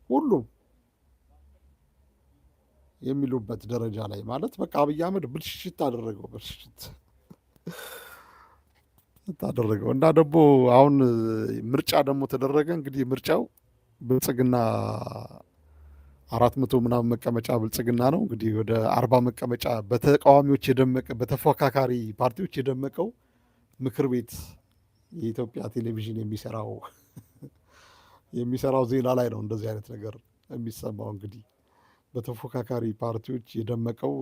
ሁሉም የሚሉበት ደረጃ ላይ ማለት በቃ አብይ አህመድ ብልሽት አደረገው አደረገው እና ደግሞ አሁን ምርጫ ደግሞ ተደረገ። እንግዲህ ምርጫው ብልጽግና 400 ምናምን መቀመጫ ብልጽግና ነው እንግዲህ ወደ 40 መቀመጫ በተቃዋሚዎች የደመቀ በተፎካካሪ ፓርቲዎች የደመቀው ምክር ቤት የኢትዮጵያ ቴሌቪዥን የሚሰራው ዜና ላይ ነው እንደዚህ አይነት ነገር የሚሰማው። እንግዲህ በተፎካካሪ ፓርቲዎች የደመቀው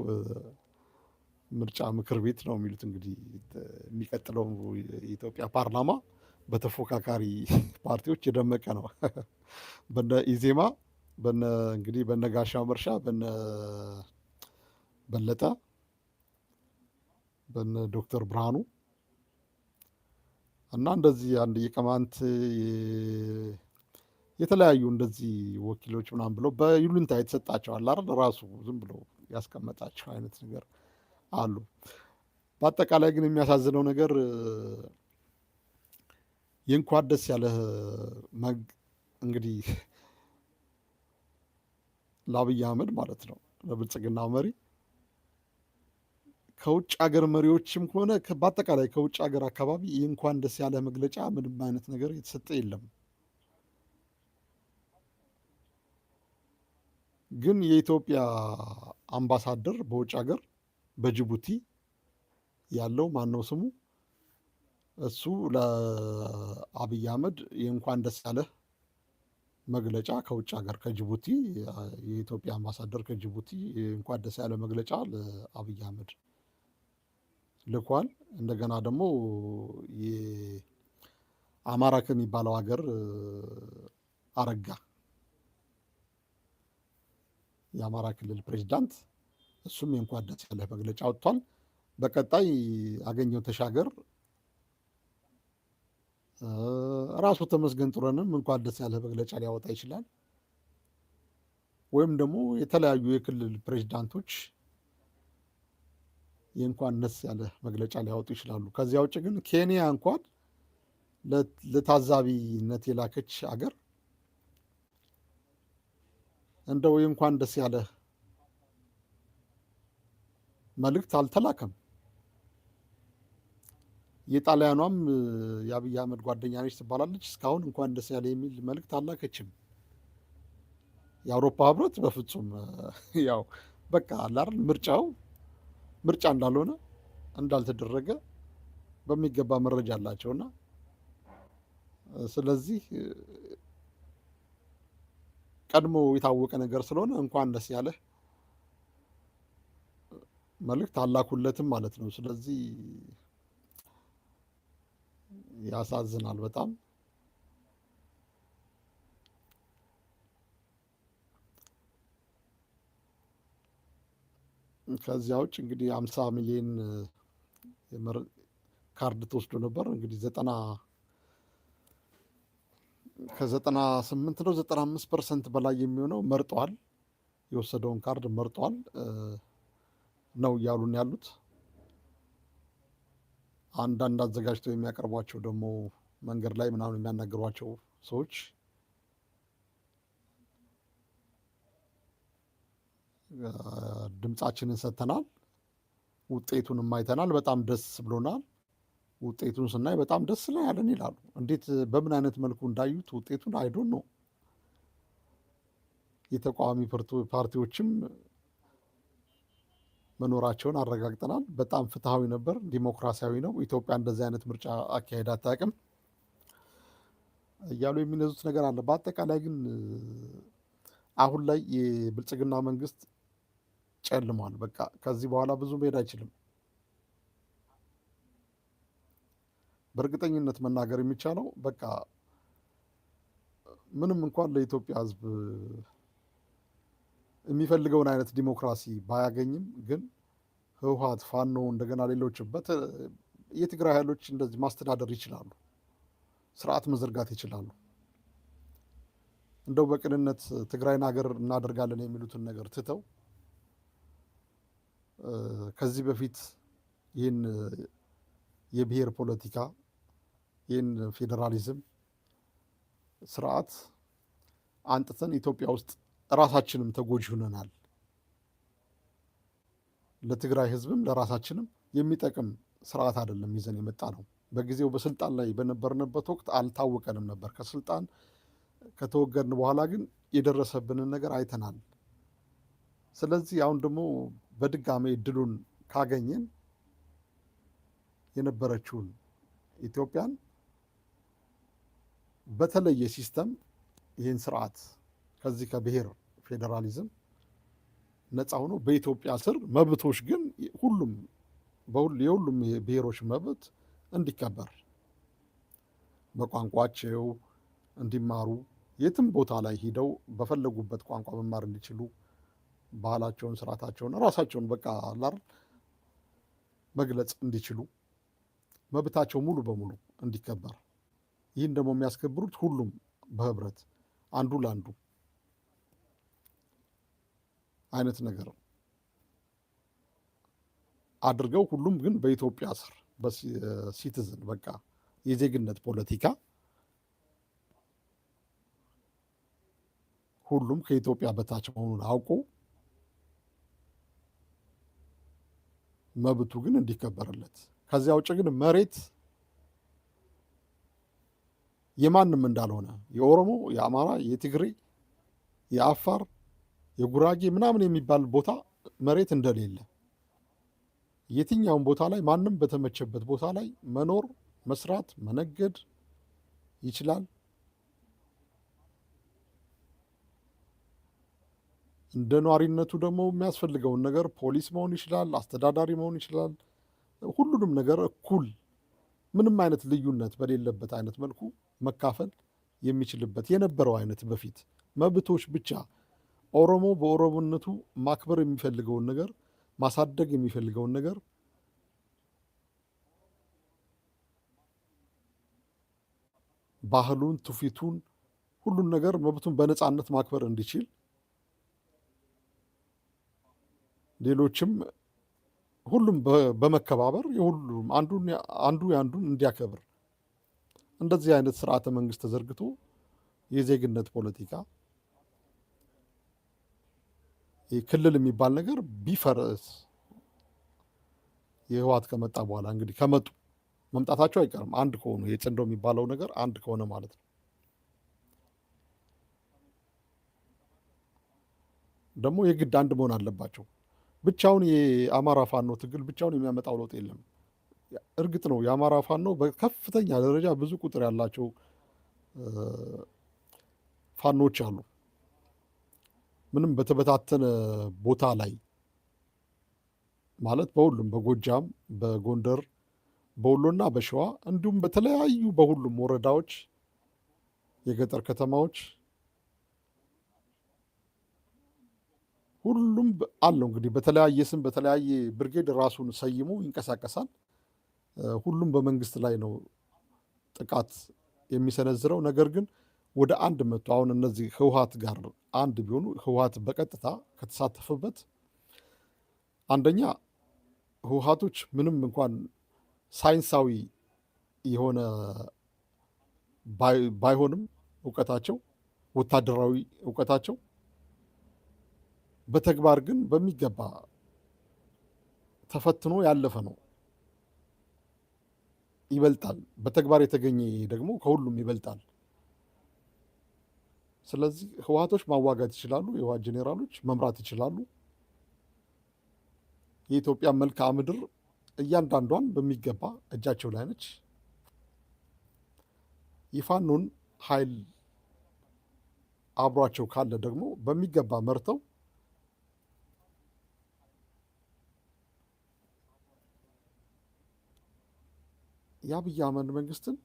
ምርጫ ምክር ቤት ነው የሚሉት። እንግዲህ የሚቀጥለው የኢትዮጵያ ፓርላማ በተፎካካሪ ፓርቲዎች የደመቀ ነው። በነ ኢዜማ እንግዲህ በነ ጋሻው መርሻ፣ በነ በለጠ፣ በነ ዶክተር ብርሃኑ እና እንደዚህ አንድ የቅማንት የተለያዩ እንደዚህ ወኪሎች ምናምን ብለው በይሉንታ የተሰጣቸዋል አይደል? ራሱ ዝም ብሎ ያስቀመጣቸው አይነት ነገር አሉ። በአጠቃላይ ግን የሚያሳዝነው ነገር የእንኳን ደስ ያለህ እንግዲህ ለአብይ አህመድ ማለት ነው፣ ለብልጽግና መሪ ከውጭ ሀገር መሪዎችም ሆነ በአጠቃላይ ከውጭ ሀገር አካባቢ የእንኳን ደስ ያለህ መግለጫ ምንም አይነት ነገር የተሰጠ የለም። ግን የኢትዮጵያ አምባሳደር በውጭ ሀገር በጅቡቲ ያለው ማነው ስሙ፣ እሱ ለአብይ አህመድ የእንኳን ደስ ያለህ መግለጫ ከውጭ ሀገር ከጅቡቲ የኢትዮጵያ አምባሳደር ከጅቡቲ እንኳን ደስ ያለ መግለጫ ለአብይ አህመድ ልኳል። እንደገና ደግሞ የአማራ ከሚባለው ሀገር አረጋ የአማራ ክልል ፕሬዚዳንት እሱም የእንኳን ደስ ያለ መግለጫ ወጥቷል። በቀጣይ አገኘው ተሻገር ራሱ ተመስገን ጥሩነህም እንኳን ደስ ያለ መግለጫ ሊያወጣ ይችላል። ወይም ደግሞ የተለያዩ የክልል ፕሬዚዳንቶች የእንኳን ደስ ያለ መግለጫ ሊያወጡ ይችላሉ። ከዚያ ውጭ ግን ኬንያ እንኳን ለታዛቢነት የላከች አገር እንደው የእንኳን ደስ ያለ መልእክት አልተላከም። የጣሊያኗም የአብይ አህመድ ጓደኛ ነች ትባላለች። እስካሁን እንኳን ደስ ያለ የሚል መልእክት አላከችም። የአውሮፓ ህብረት በፍጹም ያው በቃ አላርን ምርጫው ምርጫ እንዳልሆነ እንዳልተደረገ በሚገባ መረጃ አላቸውና ስለዚህ ቀድሞ የታወቀ ነገር ስለሆነ እንኳን ደስ ያለህ መልእክት አላኩለትም ማለት ነው። ስለዚህ ያሳዝናል በጣም። ከዚያ ውጭ እንግዲህ 50 ሚሊዮን ካርድ ተወስዶ ነበር። እንግዲህ ከ98 ነው 95% በላይ የሚሆነው መርጧል፣ የወሰደውን ካርድ መርጧል ነው እያሉን ያሉት። አንዳንድ አዘጋጅተው የሚያቀርቧቸው ደግሞ መንገድ ላይ ምናምን የሚያናግሯቸው ሰዎች ድምፃችንን ሰጥተናል፣ ውጤቱንም አይተናል፣ በጣም ደስ ብሎናል፣ ውጤቱን ስናይ በጣም ደስ ነው ያለን ይላሉ። እንዴት በምን አይነት መልኩ እንዳዩት ውጤቱን አይዶን ነው። የተቃዋሚ ፓርቲዎችም መኖራቸውን አረጋግጠናል። በጣም ፍትሐዊ ነበር፣ ዲሞክራሲያዊ ነው፣ ኢትዮጵያ እንደዚህ አይነት ምርጫ አካሄድ አታውቅም እያሉ የሚነዙት ነገር አለ። በአጠቃላይ ግን አሁን ላይ የብልጽግና መንግስት ጨልሟል። በቃ ከዚህ በኋላ ብዙ መሄድ አይችልም። በእርግጠኝነት መናገር የሚቻለው በቃ ምንም እንኳን ለኢትዮጵያ ሕዝብ የሚፈልገውን አይነት ዲሞክራሲ ባያገኝም ግን ህወሓት፣ ፋኖ፣ እንደገና ሌሎች የትግራይ ኃይሎች እንደዚህ ማስተዳደር ይችላሉ፣ ስርዓት መዘርጋት ይችላሉ። እንደው በቅንነት ትግራይን ሀገር እናደርጋለን የሚሉትን ነገር ትተው ከዚህ በፊት ይህን የብሔር ፖለቲካ ይህን ፌዴራሊዝም ስርዓት አንጥተን ኢትዮጵያ ውስጥ ራሳችንም ተጎጂ ሆነናል። ለትግራይ ህዝብም ለራሳችንም የሚጠቅም ስርዓት አይደለም ይዘን የመጣ ነው። በጊዜው በስልጣን ላይ በነበርንበት ወቅት አልታወቀንም ነበር። ከስልጣን ከተወገድን በኋላ ግን የደረሰብንን ነገር አይተናል። ስለዚህ አሁን ደግሞ በድጋሜ እድሉን ካገኘን የነበረችውን ኢትዮጵያን በተለየ ሲስተም ይህን ስርዓት ከዚህ ከብሔር ፌዴራሊዝም ነፃ ሆኖ በኢትዮጵያ ስር መብቶች ግን ሁሉም የሁሉም ብሔሮች መብት እንዲከበር በቋንቋቸው እንዲማሩ የትም ቦታ ላይ ሂደው በፈለጉበት ቋንቋ መማር እንዲችሉ ባህላቸውን፣ ስርዓታቸውን፣ ራሳቸውን በቃ አላር መግለጽ እንዲችሉ መብታቸው ሙሉ በሙሉ እንዲከበር ይህን ደግሞ የሚያስከብሩት ሁሉም በህብረት አንዱ ለአንዱ አይነት ነገር አድርገው ሁሉም ግን በኢትዮጵያ ስር በሲቲዝን በቃ የዜግነት ፖለቲካ ሁሉም ከኢትዮጵያ በታች መሆኑን አውቆ መብቱ ግን እንዲከበርለት ከዚያ ውጭ ግን መሬት የማንም እንዳልሆነ የኦሮሞ፣ የአማራ፣ የትግሬ፣ የአፋር፣ የጉራጌ ምናምን የሚባል ቦታ መሬት እንደሌለ የትኛውን ቦታ ላይ ማንም በተመቸበት ቦታ ላይ መኖር፣ መስራት፣ መነገድ ይችላል። እንደ ኗሪነቱ ደግሞ የሚያስፈልገውን ነገር ፖሊስ መሆን ይችላል፣ አስተዳዳሪ መሆን ይችላል። ሁሉንም ነገር እኩል ምንም አይነት ልዩነት በሌለበት አይነት መልኩ መካፈል የሚችልበት የነበረው አይነት በፊት መብቶች ብቻ ኦሮሞ በኦሮሞነቱ ማክበር የሚፈልገውን ነገር ማሳደግ የሚፈልገውን ነገር ባህሉን፣ ትውፊቱን፣ ሁሉን ነገር መብቱን በነፃነት ማክበር እንዲችል ሌሎችም ሁሉም በመከባበር የሁሉም አንዱ የአንዱን እንዲያከብር እንደዚህ አይነት ስርዓተ መንግስት ተዘርግቶ የዜግነት ፖለቲካ ክልል የሚባል ነገር ቢፈርስ የህወሓት ከመጣ በኋላ እንግዲህ መምጣታቸው አይቀርም። አንድ ከሆኑ የጽንዶ የሚባለው ነገር አንድ ከሆነ ማለት ነው። ደግሞ የግድ አንድ መሆን አለባቸው። ብቻውን የአማራ ፋኖ ትግል ብቻውን የሚያመጣው ለውጥ የለም። እርግጥ ነው የአማራ ፋኖ በከፍተኛ ደረጃ ብዙ ቁጥር ያላቸው ፋኖች አሉ። ምንም በተበታተነ ቦታ ላይ ማለት በሁሉም በጎጃም፣ በጎንደር፣ በወሎና በሸዋ እንዲሁም በተለያዩ በሁሉም ወረዳዎች፣ የገጠር ከተማዎች ሁሉም አለው። እንግዲህ በተለያየ ስም በተለያየ ብርጌድ ራሱን ሰይሞ ይንቀሳቀሳል። ሁሉም በመንግስት ላይ ነው ጥቃት የሚሰነዝረው። ነገር ግን ወደ አንድ መቶ አሁን እነዚህ ህወሓት ጋር አንድ ቢሆኑ ህወሓት በቀጥታ ከተሳተፈበት አንደኛ ህወሓቶች ምንም እንኳን ሳይንሳዊ የሆነ ባይሆንም እውቀታቸው ወታደራዊ እውቀታቸው በተግባር ግን በሚገባ ተፈትኖ ያለፈ ነው። ይበልጣል። በተግባር የተገኘ ደግሞ ከሁሉም ይበልጣል። ስለዚህ ህወሓቶች ማዋጋት ይችላሉ። የህወሓት ጄኔራሎች መምራት ይችላሉ። የኢትዮጵያ መልክዓ ምድር እያንዳንዷን በሚገባ እጃቸው ላይ ነች። የፋኖን ኃይል አብሯቸው ካለ ደግሞ በሚገባ መርተው የአብይ አህመድ መንግስትን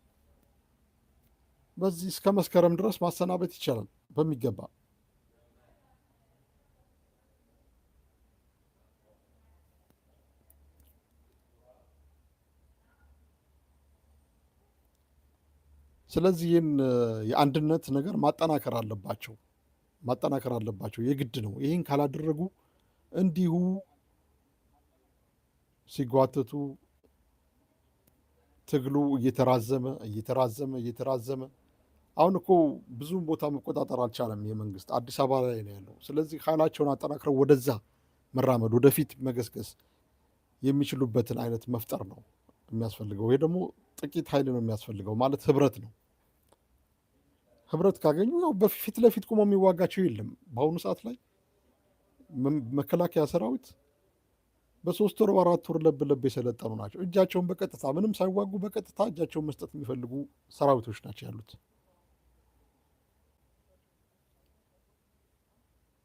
በዚህ እስከ መስከረም ድረስ ማሰናበት ይቻላል በሚገባ። ስለዚህ ይህን የአንድነት ነገር ማጠናከር አለባቸው፣ የግድ ነው። ይህን ካላደረጉ እንዲሁ ሲጓተቱ ትግሉ እየተራዘመ አሁን እኮ ብዙም ቦታ መቆጣጠር አልቻለም የመንግስት፣ አዲስ አበባ ላይ ነው ያለው። ስለዚህ ኃይላቸውን አጠናክረው ወደዛ መራመድ፣ ወደፊት መገስገስ የሚችሉበትን አይነት መፍጠር ነው የሚያስፈልገው። ይሄ ደግሞ ጥቂት ኃይል ነው የሚያስፈልገው፣ ማለት ህብረት ነው። ህብረት ካገኙ ያው በፊት ለፊት ቆሞ የሚዋጋቸው የለም። በአሁኑ ሰዓት ላይ መከላከያ ሰራዊት በ3 ወር 4 ወር ለብ የሰለጠኑ ናቸው። እጃቸውን በቀጥታ ምንም ሳይዋጉ በቀጥታ እጃቸውን መስጠት የሚፈልጉ ሰራዊቶች ናቸው ያሉት።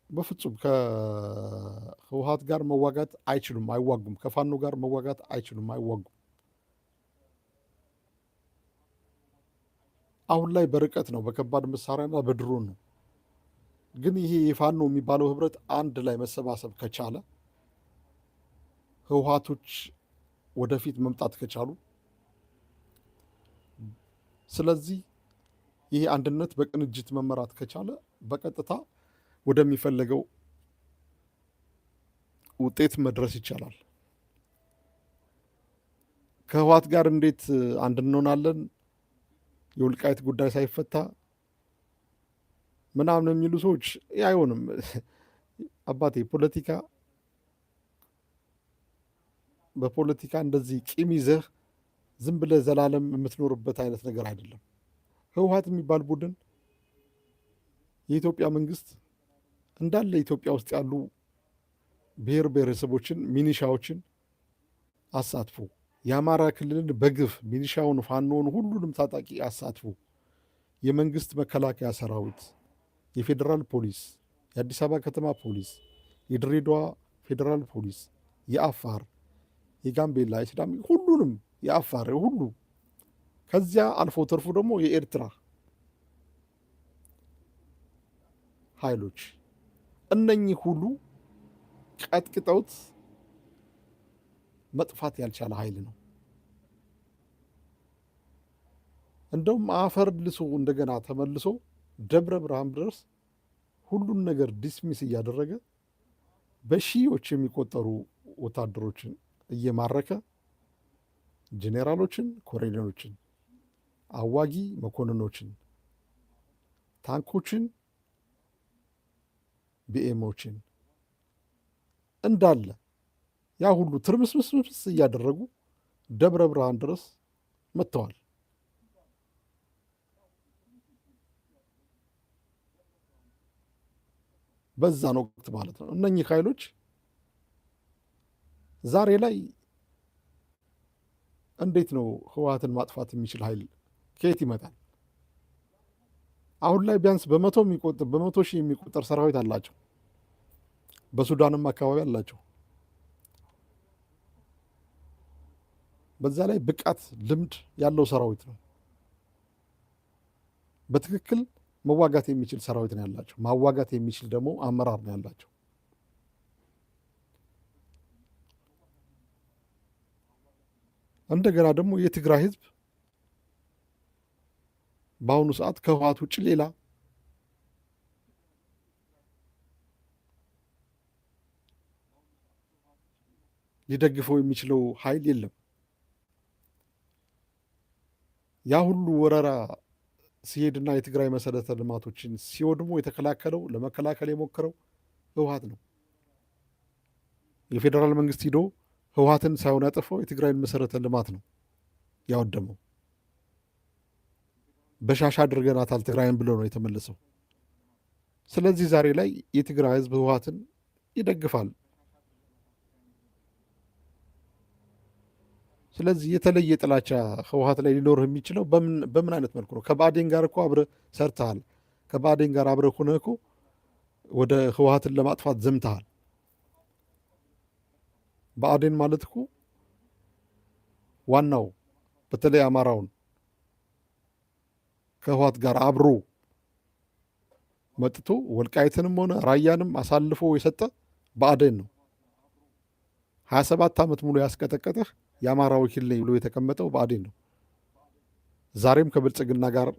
በፍጹም ከህወሓት ጋር መዋጋት አይችሉም፣ አይዋጉም። ከፋኖ ጋር መዋጋት አይችሉም፣ አይዋጉም። አሁን ላይ በርቀት ነው፣ በከባድ መሳሪያና በድሮን ነው። ግን ይሄ የፋኖ የሚባለው ህብረት አንድ ላይ መሰባሰብ ከቻለ፣ ህወሓቶች ወደፊት መምጣት ከቻሉ፣ ስለዚህ ይሄ አንድነት በቅንጅት መመራት ከቻለ በቀጥታ ወደሚፈለገው ውጤት መድረስ ይቻላል። ከህወሓት ጋር እንዴት አንድ እንሆናለን የወልቃይት ጉዳይ ሳይፈታ ምናምን የሚሉ ሰዎች አይሆንም። አባቴ በፖለቲካ እንደዚህ ቂም ይዘህ ዝም ብለህ ዘላለም የምትኖርበት አይነት ነገር አይደለም። ህወሓት የሚባል ቡድን የኢትዮጵያ መንግስት እንዳለ ኢትዮጵያ ውስጥ ያሉ ብሔር ብሔረሰቦችን፣ ሚኒሻዎችን አሳትፎ የአማራ ክልልን በግፍ ሚኒሻውን፣ ፋኖውን፣ ሁሉንም ታጣቂ አሳትፎ የመንግስት መከላከያ ሰራዊት፣ የፌዴራል ፖሊስ፣ የአዲስ አበባ ከተማ ፖሊስ፣ የድሬዳዋ ፌዴራል ፖሊስ፣ የአፋር፣ የጋምቤላ፣ የሲዳሚ፣ ሁሉንም የአፋር ሁሉ፣ ከዚያ አልፎ ተርፎ ደግሞ የኤርትራ ኃይሎች፣ እነኚህ ሁሉ ቀጥቅጠውት መጥፋት ያልቻለ ኃይል ነው። እንደውም አፈር ልሶ እንደገና ተመልሶ ደብረ ብርሃን ድረስ ሁሉን ነገር ዲስሚስ እያደረገ በሺዎች የሚቆጠሩ ወታደሮችን እየማረከ ጄኔራሎችን፣ ኮሎኔሎችን፣ አዋጊ መኮንኖችን፣ ታንኮችን፣ ቢኤሞችን እንዳለ ያ ሁሉ ትርምስምስምስ እያደረጉ ደብረ ብርሃን ድረስ መጥተዋል። በዛን ወቅት ማለት ነው። እነኚህ ኃይሎች ዛሬ ላይ እንዴት ነው ህወሓትን ማጥፋት የሚችል ኃይል ከየት ይመጣል? አሁን ላይ ቢያንስ በመቶ ሺህ የሚቆጠር ሰራዊት አላቸው። በሱዳንም አካባቢ አላቸው። በዛ ላይ ብቃት፣ ልምድ ያለው ሰራዊት ነው። በትክክል መዋጋት የሚችል ሰራዊት ነው ያላቸው። ማዋጋት የሚችል ደግሞ አመራር ነው ያላቸው። እንደገና ደግሞ የትግራይ ህዝብ በአሁኑ ሰዓት ከህወሓት ውጭ ሌላ ሊደግፈው የሚችለው ኃይል የለም። ያ ሁሉ ወረራ ሲሄድና የትግራይ መሰረተ ልማቶችን ሲወድሙ የተከላከለው፣ ለመከላከል የሞከረው ህወሓት ነው። የፌዴራል መንግስት ሂዶ ህወሓትን ሳይሆን ያጠፋው የትግራይን መሰረተ ልማት ነው ያወደመው። በሻሻ አድርገናታል ትግራይን ብሎ ነው የተመለሰው። ስለዚህ ዛሬ ላይ የትግራይ ህዝብ ህወሓትን ይደግፋል። ስለዚህ የተለየ ጥላቻ ህወሓት ላይ ሊኖርህ የሚችለው በምን አይነት መልኩ ነው? ከብአዴን ጋር እኮ አብረህ ሰርተሃል። ከብአዴን ጋር አብረህ ሆነህ እኮ ወደ ህወሓትን ለማጥፋት ዘምተሃል። ብአዴን ማለት እኮ ዋናው በተለይ አማራውን ከህወሓት ጋር አብሮ መጥቶ ወልቃይትንም ሆነ ራያንም አሳልፎ የሰጠ ብአዴን ነው። 27 ዓመት ሙሉ ያስቀጠቀጠህ የአማራ ወኪል ነኝ ብሎ የተቀመጠው ብአዴን ነው። ዛሬም ከብልጽግና ጋር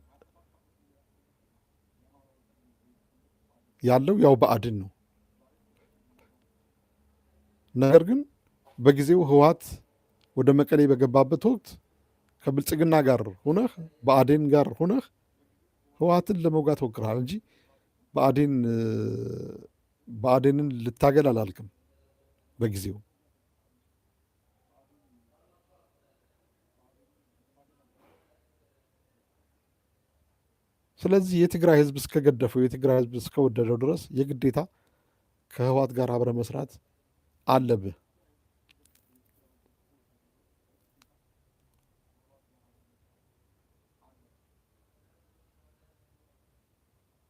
ያለው ያው ብአዴን ነው። ነገር ግን በጊዜው ህወሓት ወደ መቀሌ በገባበት ወቅት ከብልጽግና ጋር ሆነህ ብአዴን ጋር ሆነህ ህወሓትን ለመውጋት ሞክረሃል እንጂ ብአዴንን ልታገል አላልክም በጊዜው። ስለዚህ የትግራይ ህዝብ እስከገደፈው የትግራይ ህዝብ እስከወደደው ድረስ የግዴታ ከህወሓት ጋር አብረ መስራት አለብህ።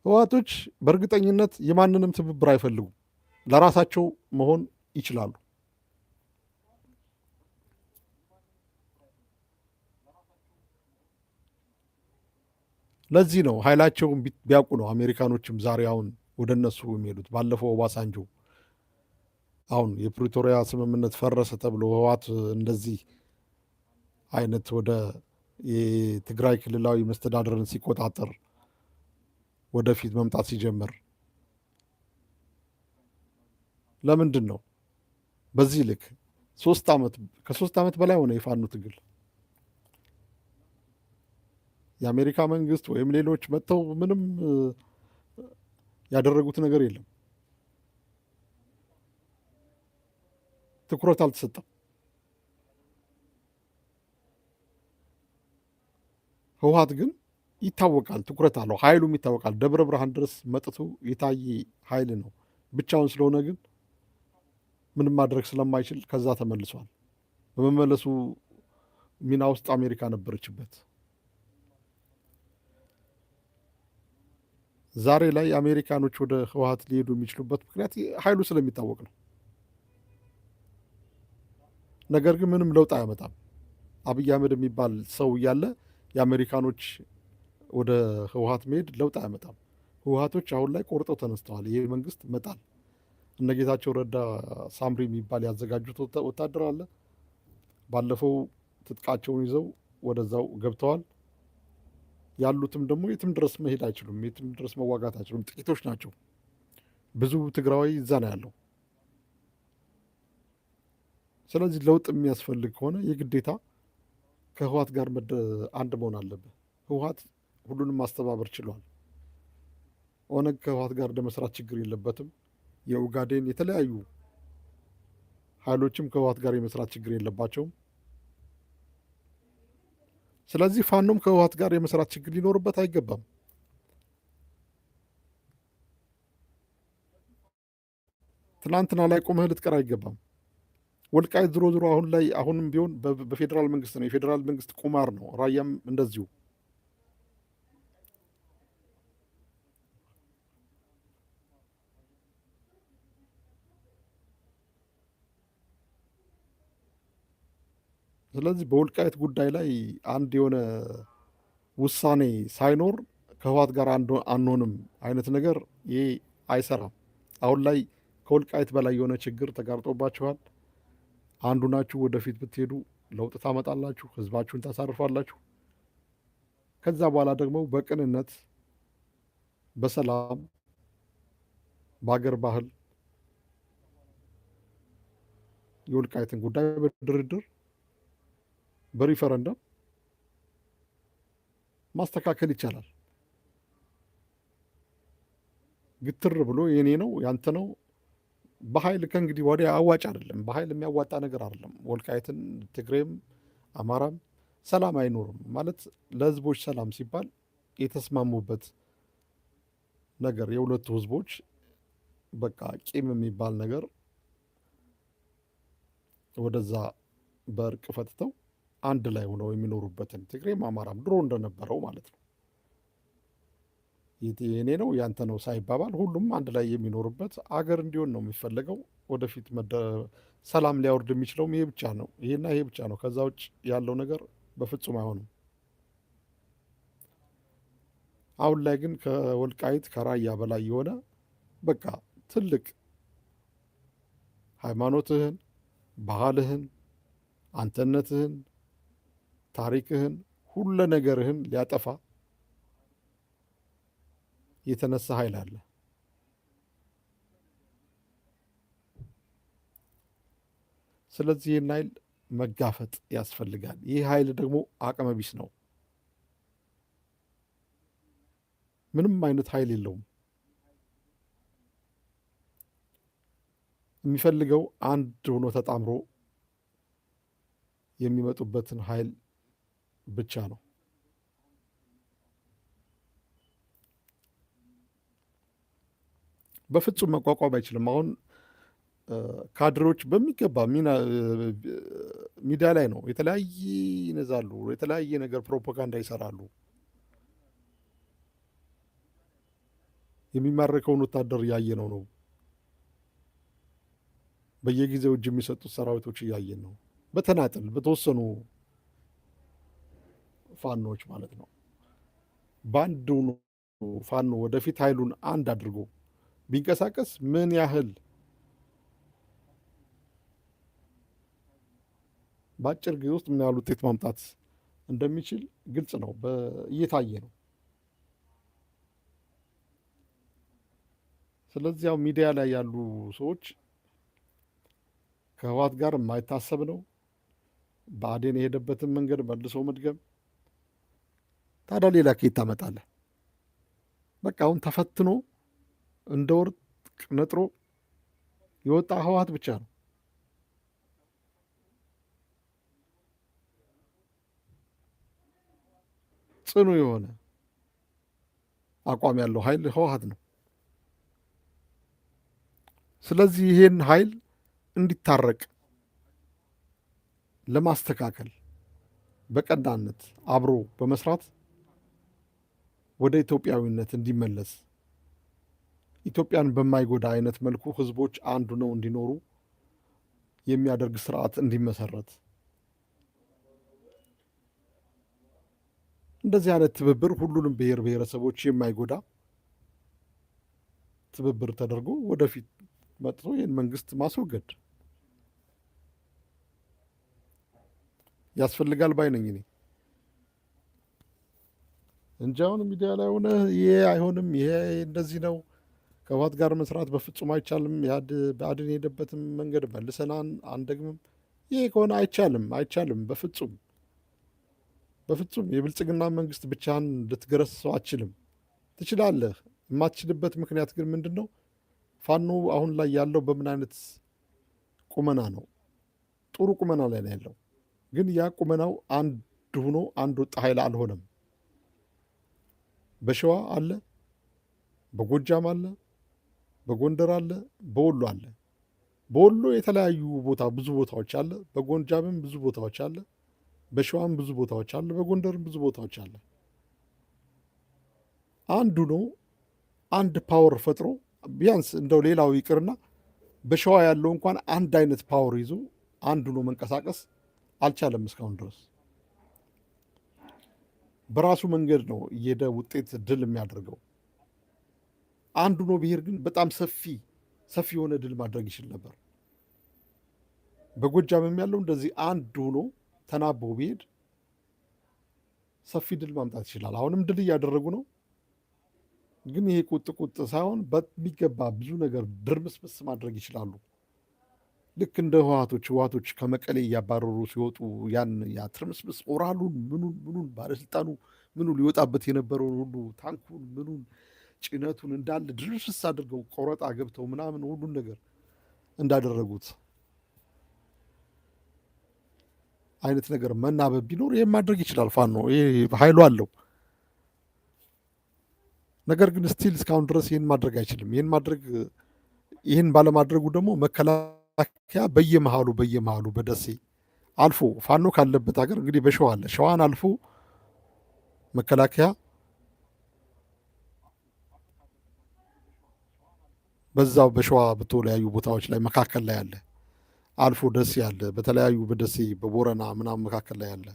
ህወሓቶች በእርግጠኝነት የማንንም ትብብር አይፈልጉም። ለራሳቸው መሆን ይችላሉ። ለዚህ ነው ኃይላቸውን ቢያውቁ ነው አሜሪካኖችም ዛሬ አሁን ወደ እነሱ የሚሄዱት። ባለፈው ኦባሳንጆ አሁን የፕሪቶሪያ ስምምነት ፈረሰ ተብሎ ህወሓት እንደዚህ አይነት ወደ የትግራይ ክልላዊ መስተዳደርን ሲቆጣጠር ወደፊት መምጣት ሲጀምር ለምንድን ነው በዚህ ልክ ከ3 ዓመት በላይ ሆነ የፋኖ ትግል? የአሜሪካ መንግስት ወይም ሌሎች መጥተው ምንም ያደረጉት ነገር የለም። ትኩረት አልተሰጠም። ህወሓት ግን ይታወቃል፣ ትኩረት አለው፣ ኃይሉም ይታወቃል። ደብረ ብርሃን ድረስ መጥቶ የታየ ኃይል ነው። ብቻውን ስለሆነ ግን ምንም ማድረግ ስለማይችል ከዛ ተመልሷል። በመመለሱ ሚና ውስጥ አሜሪካ ነበረችበት። ዛሬ ላይ አሜሪካኖች ወደ ህወሓት ሊሄዱ የሚችሉበት ምክንያት ኃይሉ ስለሚታወቅ ነው። ነገር ግን ምንም ለውጥ አያመጣም። አብይ አህመድ የሚባል ሰው እያለ የአሜሪካኖች ወደ ህወሓት መሄድ ለውጥ አያመጣም። ህወሓቶች አሁን ላይ ቆርጠው ተነስተዋል። ይህ መንግስት መጣል እነ ጌታቸው ረዳ ሳምሪ የሚባል ያዘጋጁት ወታደር አለ። ባለፈው ትጥቃቸውን ይዘው ወደዛው ገብተዋል። ያሉትም ደግሞ የትም ድረስ መሄድ አይችሉም፣ የትም ድረስ መዋጋት አይችሉም። ጥቂቶች ናቸው። ብዙ ትግራዋይ እዛ ነው ያለው። ስለዚህ ለውጥ የሚያስፈልግ ከሆነ የግዴታ ከህወሓት ጋር አንድ መሆን አለብህ። ህወሓት ሁሉንም ማስተባበር ችሏል። ኦነግ ከህወሓት ጋር ለመስራት ችግር የለበትም። የኡጋዴን የተለያዩ ኃይሎችም ከህወሓት ጋር የመስራት ችግር የለባቸውም። ስለዚህ ፋኖም ከህወሓት ጋር የመስራት ችግር ሊኖርበት አይገባም። ትናንትና ላይ ቆመህ ልትቀር አይገባም። ወልቃይት ዝሮ ዝሮ አሁንም ቢሆን በፌዴራል መንግስት ነው። የፌዴራል መንግስት ቁማር ነው። ራያም እንደዚሁ። ስለዚህ በወልቃይት ጉዳይ ላይ አንድ የሆነ ውሳኔ ሳይኖር ከህወሓት ጋር አንሆንም አይነት ነገር ይሄ አይሰራም። አሁን ላይ ከወልቃይት በላይ የሆነ ችግር ተጋርጦባችኋል። አንዱ ናችሁ። ወደፊት ብትሄዱ ለውጥ ታመጣላችሁ፣ ህዝባችሁን ታሳርፋላችሁ። ከዛ በኋላ ደግሞ በቅንነት በሰላም በአገር ባህል የወልቃይትን ጉዳይ በድርድር በሪፈረንደም ማስተካከል ይቻላል። ግትር ብሎ የኔ ነው ያንተ ነው በኃይል ከእንግዲህ ወዲያ አዋጭ አይደለም። በኃይል የሚያዋጣ ነገር አይደለም። ወልቃይትን ትግሬም አማራም ሰላም አይኖርም ማለት ለህዝቦች ሰላም ሲባል የተስማሙበት ነገር የሁለቱ ህዝቦች በቃ ቂም የሚባል ነገር ወደዛ በእርቅ ፈትተው አንድ ላይ ሆነው የሚኖሩበትን ትግሬም አማራም ድሮ እንደነበረው ማለት ነው። የኔ ነው ያንተ ነው ሳይባባል ሁሉም አንድ ላይ የሚኖርበት አገር እንዲሆን ነው የሚፈለገው። ወደፊት ሰላም ሊያወርድ የሚችለውም ይሄ ብቻ ነው። ይሄና ይሄ ብቻ ነው። ከዛ ውጭ ያለው ነገር በፍጹም አይሆንም። አሁን ላይ ግን ከወልቃይት ከራያ በላይ የሆነ በቃ ትልቅ ሃይማኖትህን፣ ባህልህን፣ አንተነትህን፣ ታሪክህን፣ ሁለ ነገርህን ሊያጠፋ የተነሳ ኃይል አለ። ስለዚህ ይህን ኃይል መጋፈጥ ያስፈልጋል። ይህ ኃይል ደግሞ አቅመ ቢስ ነው። ምንም አይነት ኃይል የለውም። የሚፈልገው አንድ ሆኖ ተጣምሮ የሚመጡበትን ኃይል ብቻ ነው። በፍጹም መቋቋም አይችልም። አሁን ካድሬዎች በሚገባ ሚዲያ ላይ ነው የተለያየ ይነዛሉ፣ የተለያየ ነገር ፕሮፓጋንዳ ይሰራሉ። የሚማረከውን ወታደር እያየነው ነው። በየጊዜው እጅ የሚሰጡት ሰራዊቶች እያየን ነው። በተናጠል በተወሰኑ ፋኖች ማለት ነው። በአንድ ፋኖ ወደፊት ኃይሉን አንድ አድርጎ ቢንቀሳቀስ ምን ያህል በአጭር ጊዜ ውስጥ ምን ያህል ውጤት ማምጣት እንደሚችል ግልጽ ነው፣ እየታየ ነው። ስለዚህ ያው ሚዲያ ላይ ያሉ ሰዎች ከህወሓት ጋር የማይታሰብ ነው፣ ብአዴን የሄደበትን መንገድ መልሶ መድገም። ታዲያ ሌላ ከየት ታመጣለህ? በቃ አሁን ተፈትኖ እንደ ወርቅ ነጥሮ የወጣ ህወሓት ብቻ ነው። ጽኑ የሆነ አቋም ያለው ኃይል ህወሓት ነው። ስለዚህ ይሄን ኃይል እንዲታረቅ ለማስተካከል በቀናነት አብሮ በመስራት ወደ ኢትዮጵያዊነት እንዲመለስ ኢትዮጵያን በማይጎዳ አይነት መልኩ ህዝቦች አንዱ ነው እንዲኖሩ የሚያደርግ ስርዓት እንዲመሰረት እንደዚህ አይነት ትብብር ሁሉንም ብሔር ብሔረሰቦች የማይጎዳ ትብብር ተደርጎ ወደፊት መጥቶ ይህን መንግስት ማስወገድ ያስፈልጋል ባይ ነኝ እኔ እንጂ አሁን ሚዲያ ላይ ሆነ ይሄ አይሆንም፣ ይሄ እንደዚህ ነው፣ ከህወሓት ጋር መስራት በፍጹም አይቻልም፣ ብአዴን የሄደበትን መንገድ መልሰን አንደግምም፣ ይሄ ከሆነ አይቻልም፣ በፍጹም የብልጽግና መንግስት ብቻህን ልትገረስሰው አትችልም። ትችላለህ። የማትችልበት ምክንያት ግን ምንድን ነው? ፋኖ አሁን ላይ ያለው በምን አይነት ቁመና ነው? ጥሩ ቁመና ላይ ነው ያለው። ግን ያ ቁመናው አንድ ሆኖ አንድ ወጥ ኃይል አልሆነም። በሸዋ አለ፣ በጎጃም አለ፣ በጎንደር አለ፣ በወሎ አለ። በወሎ የተለያዩ ብዙ ቦታዎች አለ፣ በጎጃምም ብዙ ቦታዎች አለ፣ በሸዋም ብዙ ቦታዎች አለ፣ በጎንደርም ብዙ ቦታዎች አለ። አንዱ ነው አንድ ፓወር ፈጥሮ ቢያንስ እንደው ሌላው ይቅርና በሸዋ ያለው እንኳን አንድ አይነት ፓወር ይዞ አንዱ ነው መንቀሳቀስ አልቻለም እስካሁን ድረስ። በራሱ መንገድ ነው እየሄደ ውጤት ድል የሚያደርገው። አንዱ ነው ብሔር ግን በጣም ሰፊ የሆነ ድል ማድረግ ይችል ነበር። በጎጃምም ያለው እንደዚህ አንድ ሆኖ ተናቦ ቢሄድ ሰፊ ድል ማምጣት ይችላል። አሁንም ድል እያደረጉ ነው። ግን ይሄ ቁጥ ሳይሆን በሚገባ ብዙ ነገር ድርምስምስ ማድረግ ይችላሉ። ልክ እንደ ህወሓቶች ከመቀሌ እያባረሩ ሲወጡ ያ ትርምስምስ ኦራሉን ምኑን ባለስልጣኑ ሊወጣበት የነበረውን ሁሉ ታንኩን ጭነቱን እንዳለ ድርምስምስ አድርገው ቆረጣ ገብተው ምናምን ሁሉን ነገር እንዳደረጉት አይነት ነገር መናበብ ቢኖር ይህም ማድረግ ይችላል። ፋኖ ይሄ ኃይሉ አለው። ነገር ግን ስቲል እስካሁን ድረስ ይህን ማድረግ አይችልም። ይህን ባለማድረጉ ደግሞ መከላከያ በየመሃሉ በደሴ አልፎ ፋኖ ካለበት ሀገር እንግዲህ በሸዋ አለ። ሸዋን አልፎ መከላከያ በዛው በሸዋ በተለያዩ ቦታዎች ላይ መካከል ላይ አለ። አልፎ ደሴ አለ። በተለያዩ በደሴ በቦረና ምናምን መካከል ላይ አለ።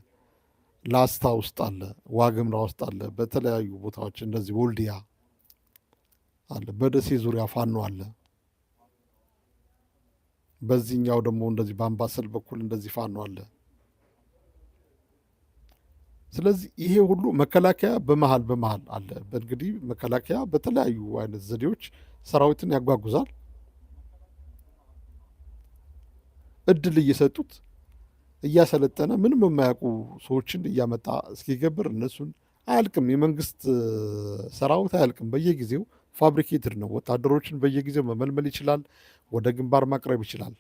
ላስታ ውስጥ አለ፣ ዋግምራ ውስጥ አለ፣ በተለያዩ ቦታዎች እንደዚህ ወልዲያ አለ፣ በደሴ ዙሪያ ፋኖ አለ። በዚህኛው ደግሞ እንደዚህ በአምባሰል በኩል እንደዚህ ፋኖ አለ። ስለዚህ ይሄ ሁሉ መከላከያ በመሃል አለ። እንግዲህ መከላከያ በተለያዩ አይነት ዘዴዎች ሰራዊትን ያጓጉዛል። እድል እየሰጡት እያሰለጠነ ምንም የማያውቁ ሰዎችን እያመጣ እስኪገብር እነሱን አያልቅም። የመንግስት ሰራዊት አያልቅም። በየጊዜው ፋብሪኬትድ ነው። ወታደሮችን በየጊዜው መመልመል ይችላል። ወደ ግንባር ማቅረብ ይችላል።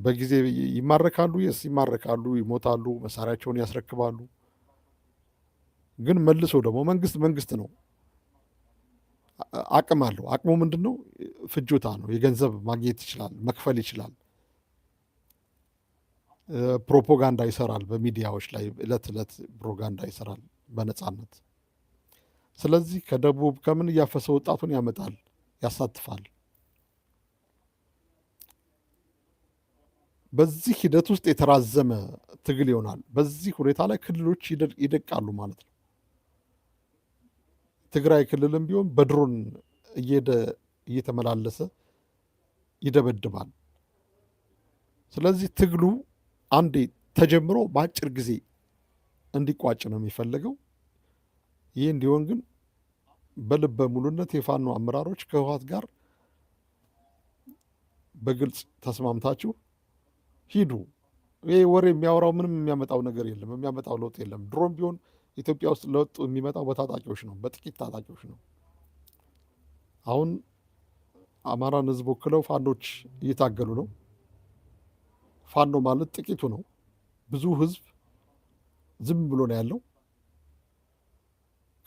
በጊዜ ይማረካሉ፣ ይማረካሉ፣ ይሞታሉ፣ መሳሪያቸውን ያስረክባሉ። ግን መልሶ ደግሞ መንግስት ነው፣ አቅም አለው። አቅሙ ምንድን ነው? ፍጆታ ነው። የገንዘብ ማግኘት ይችላል፣ መክፈል ይችላል። ፕሮፓጋንዳ ይሰራል። በሚዲያዎች ላይ እለት ዕለት ፕሮፓጋንዳ ይሰራል በነፃነት። ስለዚህ ከደቡብ ከምን እያፈሰ ወጣቱን ያመጣል፣ ያሳትፋል። በዚህ ሂደት ውስጥ የተራዘመ ትግል ይሆናል። በዚህ ሁኔታ ላይ ክልሎች ይደቃሉ ማለት ነው። ትግራይ ክልልም ቢሆን በድሮን እየተመላለሰ ይደበድባል። ስለዚህ ትግሉ አንዴ ተጀምሮ በአጭር ጊዜ እንዲቋጭ ነው የሚፈለገው። ይህ እንዲሆን ግን በልበ ሙሉነት የፋኖ አመራሮች ከህወሓት ጋር በግልጽ ተስማምታችሁ ሂዱ። ይህ ወሬ የሚያወራው ምንም የሚያመጣው ነገር የለም፣ የሚያመጣው ለውጥ የለም። ድሮም ቢሆን ኢትዮጵያ ውስጥ ለውጥ የሚመጣው በታጣቂዎች ነው፣ በጥቂት ታጣቂዎች ነው። አሁን አማራን ህዝብ ወክለው ፋኖች እየታገሉ ነው። ፋኖ ማለት ጥቂቱ ነው። ብዙ ህዝብ ዝም ብሎ ነው ያለው።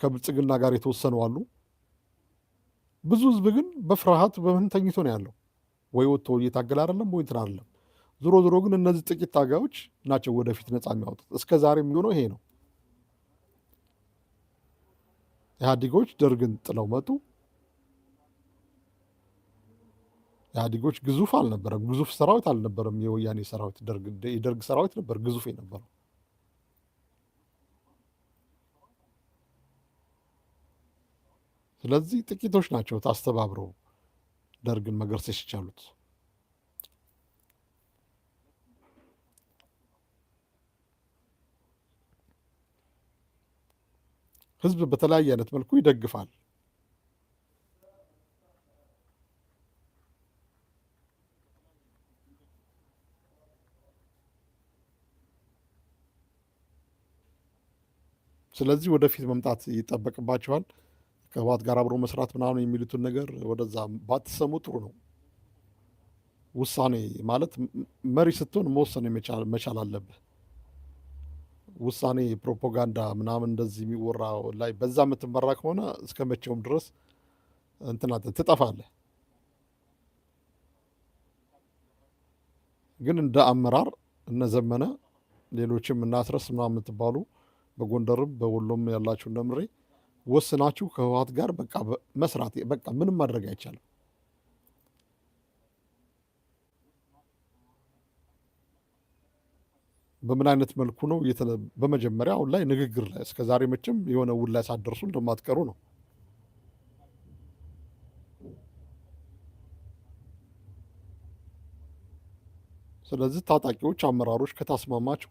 ከብልጽግና ጋር የተወሰኑ አሉ። ብዙ ህዝብ ግን በፍርሃት በምን ተኝቶ ነው ያለው። ወይ ወጥቶ እየታገለ አይደለም፣ ወይ እንትን አይደለም። ዞሮ ዞሮ ግን እነዚህ ጥቂት ታጋዮች ናቸው ወደፊት ነፃ የሚያወጡት። እስከ ዛሬ የሚሆነው ይሄ ነው። ኢህአዴጎች ደርግን ጥለው መጡ። ኢህአዴጎች ግዙፍ አልነበረም፣ ግዙፍ ሰራዊት አልነበረም። የወያኔ ሰራዊት የደርግ ሰራዊት ነበር ግዙፍ የነበረው። ስለዚህ ጥቂቶች ናቸው ታስተባብረው ደርግን መገርሰስ የቻሉት። ህዝብ በተለያየ አይነት መልኩ ይደግፋል። ስለዚህ ወደፊት መምጣት ይጠበቅባቸዋል። ከህወሓት ጋር አብሮ መስራት ምናምን የሚሉትን ነገር ወደዛ ባትሰሙ ጥሩ ነው። ውሳኔ ማለት መሪ ስትሆን መወሰን መቻል አለብህ። ውሳኔ ፕሮፓጋንዳ ምናምን እንደዚህ የሚወራ ላይ በዛ የምትመራ ከሆነ እስከ መቼውም ድረስ ትጠፋለህ። ግን እንደ አመራር እነ ዘመነ ሌሎችም እናስረስ ምናምን የምትባሉ በጎንደርም በወሎም ያላችሁ እንደምሬ ወስናችሁ ከህወሓት ጋር በቃ መስራት፣ በቃ ምንም ማድረግ አይቻልም። በምን አይነት መልኩ ነው? በመጀመሪያ አሁን ላይ ንግግር ላይ እስከዛሬ መቼም የሆነ ውል ላይ ሳትደርሱ እንደማትቀሩ ነው። ስለዚህ ታጣቂዎች፣ አመራሮች ከታስማማችሁ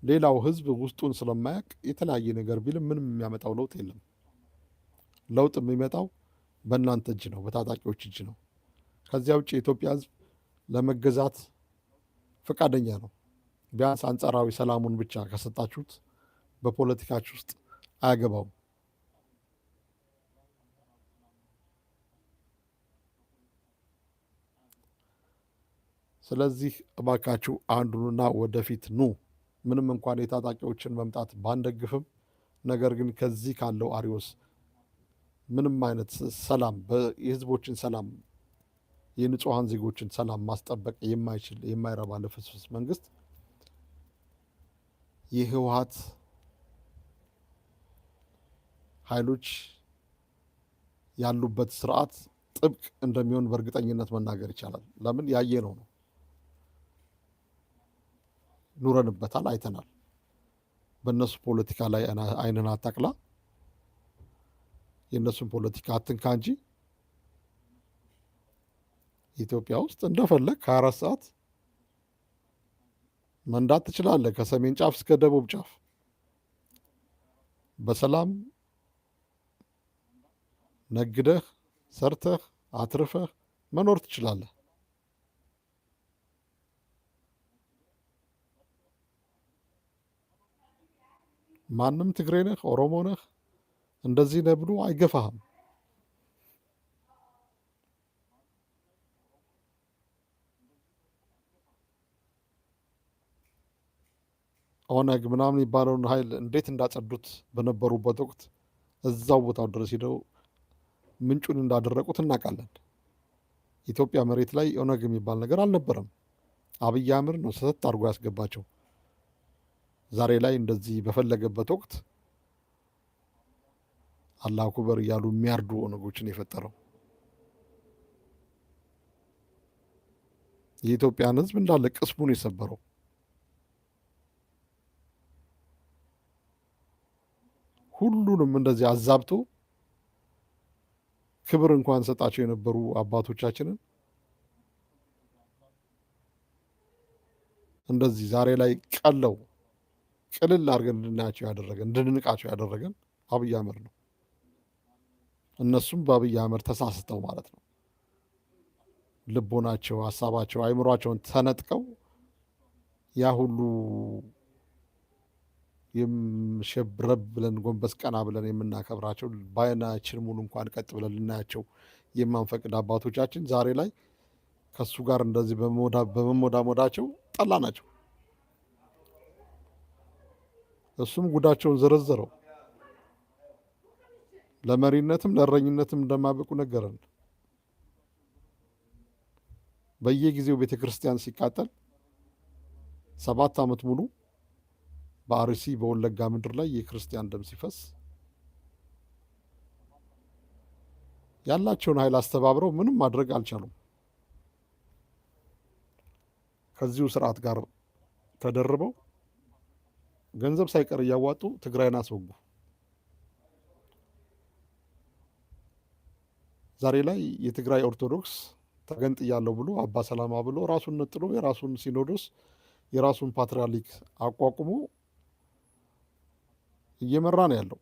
ሌላው ህዝብ ውስጡን ስለማያውቅ የተለያየ ነገር ቢልም ምንም የሚያመጣው ለውጥ የለም። ለውጥ የሚመጣው በእናንተ እጅ ነው፣ በታጣቂዎች እጅ ነው። ከዚያ ውጭ የኢትዮጵያ ህዝብ ለመገዛት ፈቃደኛ ነው። ቢያንስ አንጻራዊ ሰላሙን ብቻ ከሰጣችሁት በፖለቲካችሁ ውስጥ አያገባውም። ስለዚህ እባካችሁ አንዱንና ወደፊት ኑ። ምንም እንኳን የታጣቂዎችን መምጣት ባንደግፍም፣ ነገር ግን ከዚህ ካለው አሪዎስ ምንም አይነት ሰላም የህዝቦችን ሰላም የንጹሐን ዜጎችን ሰላም ማስጠበቅ የማይችል የማይረባ ልፍስፍስ መንግስት የህወሓት ኃይሎች ያሉበት ስርዓት ጥብቅ እንደሚሆን በእርግጠኝነት መናገር ይቻላል። ለምን? ያየነው ነው፣ ኑረንበታል፣ አይተናል። በእነሱ ፖለቲካ ላይ አይንን አታቅላ፣ የእነሱን ፖለቲካ አትንካ እንጂ ኢትዮጵያ ውስጥ እንደፈለግ ከ24 ሰዓት መንዳት ትችላለህ፣ ከሰሜን ጫፍ እስከ ደቡብ ጫፍ በሰላም ነግደህ ሰርተህ አትርፈህ መኖር ትችላለህ። ማንም ትግሬ ነህ ኦሮሞ ነህ እንደዚህ ነህ ብሎ አይገፋህም። ኦነግ ምናምን የሚባለውን ኃይል እንዴት እንዳጸዱት በነበሩበት ወቅት እዛው ቦታው ድረስ ሄደው ምንጩን እንዳደረቁት እናውቃለን። ኢትዮጵያ መሬት ላይ ኦነግ የሚባል ነገር አልነበረም። አብይ አህመድ ነው ሰተት አድርጎ ያስገባቸው። ዛሬ ላይ እንደዚህ በፈለገበት ወቅት አላሁ አክበር እያሉ የሚያርዱ ኦነጎችን የፈጠረው የኢትዮጵያን ሕዝብ እንዳለ ቅስሙን የሰበረው ሁሉንም እንደዚህ አዛብቶ ክብር እንኳን ሰጣቸው የነበሩ አባቶቻችንን እንደዚህ ዛሬ ላይ ቀለው ቅልል አድርገን እንድናያቸው ያደረገን እንድንንቃቸው ያደረገን አብይ አህመድ ነው። እነሱም በአብይ አህመድ ተሳስተው ማለት ነው ልቦናቸው፣ ሀሳባቸው፣ አይምሯቸውን ተነጥቀው ያ ሁሉ የምሸብረብ ብለን ጎንበስ ቀና ብለን የምናከብራቸው በዓይናችን ሙሉ እንኳን ቀጥ ብለን ልናያቸው የማንፈቅድ አባቶቻችን ዛሬ ላይ ከሱ ጋር እንደዚህ በመሞዳሞዳቸው ጠላ ናቸው። እሱም ጉዳቸውን ዘረዘረው። ለመሪነትም ለእረኝነትም እንደማበቁ ነገረን። በየጊዜው ቤተ ክርስቲያን ሲቃጠል 7 ዓመት ሙሉ በአርሲ በወለጋ ምድር ላይ የክርስቲያን ደም ሲፈስ ያላቸውን ኃይል አስተባብረው ምንም ማድረግ አልቻሉም። ከዚሁ ስርዓት ጋር ተደርበው ገንዘብ ሳይቀር እያዋጡ ትግራይን አስወጉ። ዛሬ ላይ የትግራይ ኦርቶዶክስ ተገንጥያለሁ ብሎ አባ ሰላማ ብሎ ራሱን ነጥሎ የራሱን ሲኖዶስ የራሱን ፓትርያርክ አቋቁሞ እየመራ ነው ያለው።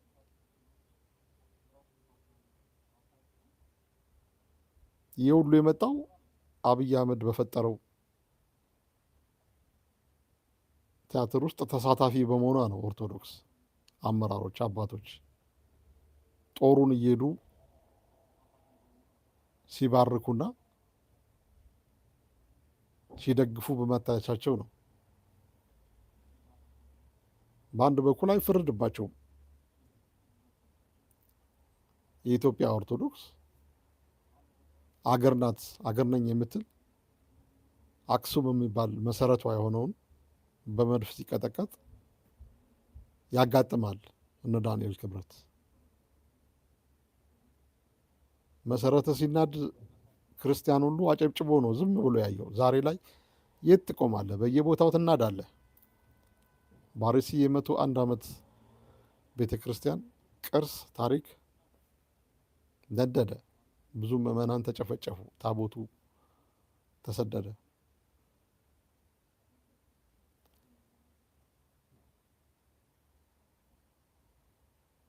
ይህ ሁሉ የመጣው አብይ አህመድ በፈጠረው ቲያትር ውስጥ ተሳታፊ በመሆኗ ነው። ኦርቶዶክስ አመራሮች፣ አባቶች ጦሩን እየሄዱ ሲባርኩና ሲደግፉ በመታየታቸው ነው። በአንድ በኩል አይፈረድባቸውም። የኢትዮጵያ ኦርቶዶክስ አገር ናት፣ አገር ነኝ የምትል አክሱም የሚባል መሰረቷ የሆነውን በመድፍ ሲቀጠቀጥ ያጋጥማል። እነ ዳንኤል ክብረት መሰረተ ሲናድ ክርስቲያን ሁሉ አጨብጭቦ ነው ዝም ብሎ ያየው። ዛሬ ላይ የት ትቆማለህ? በየቦታው ትናዳለህ። በአርሲ የ101 ዓመት ቤተ ክርስቲያን ቅርስ ታሪክ ነደደ። ብዙ ምዕመናን ተጨፈጨፉ። ታቦቱ ተሰደደ።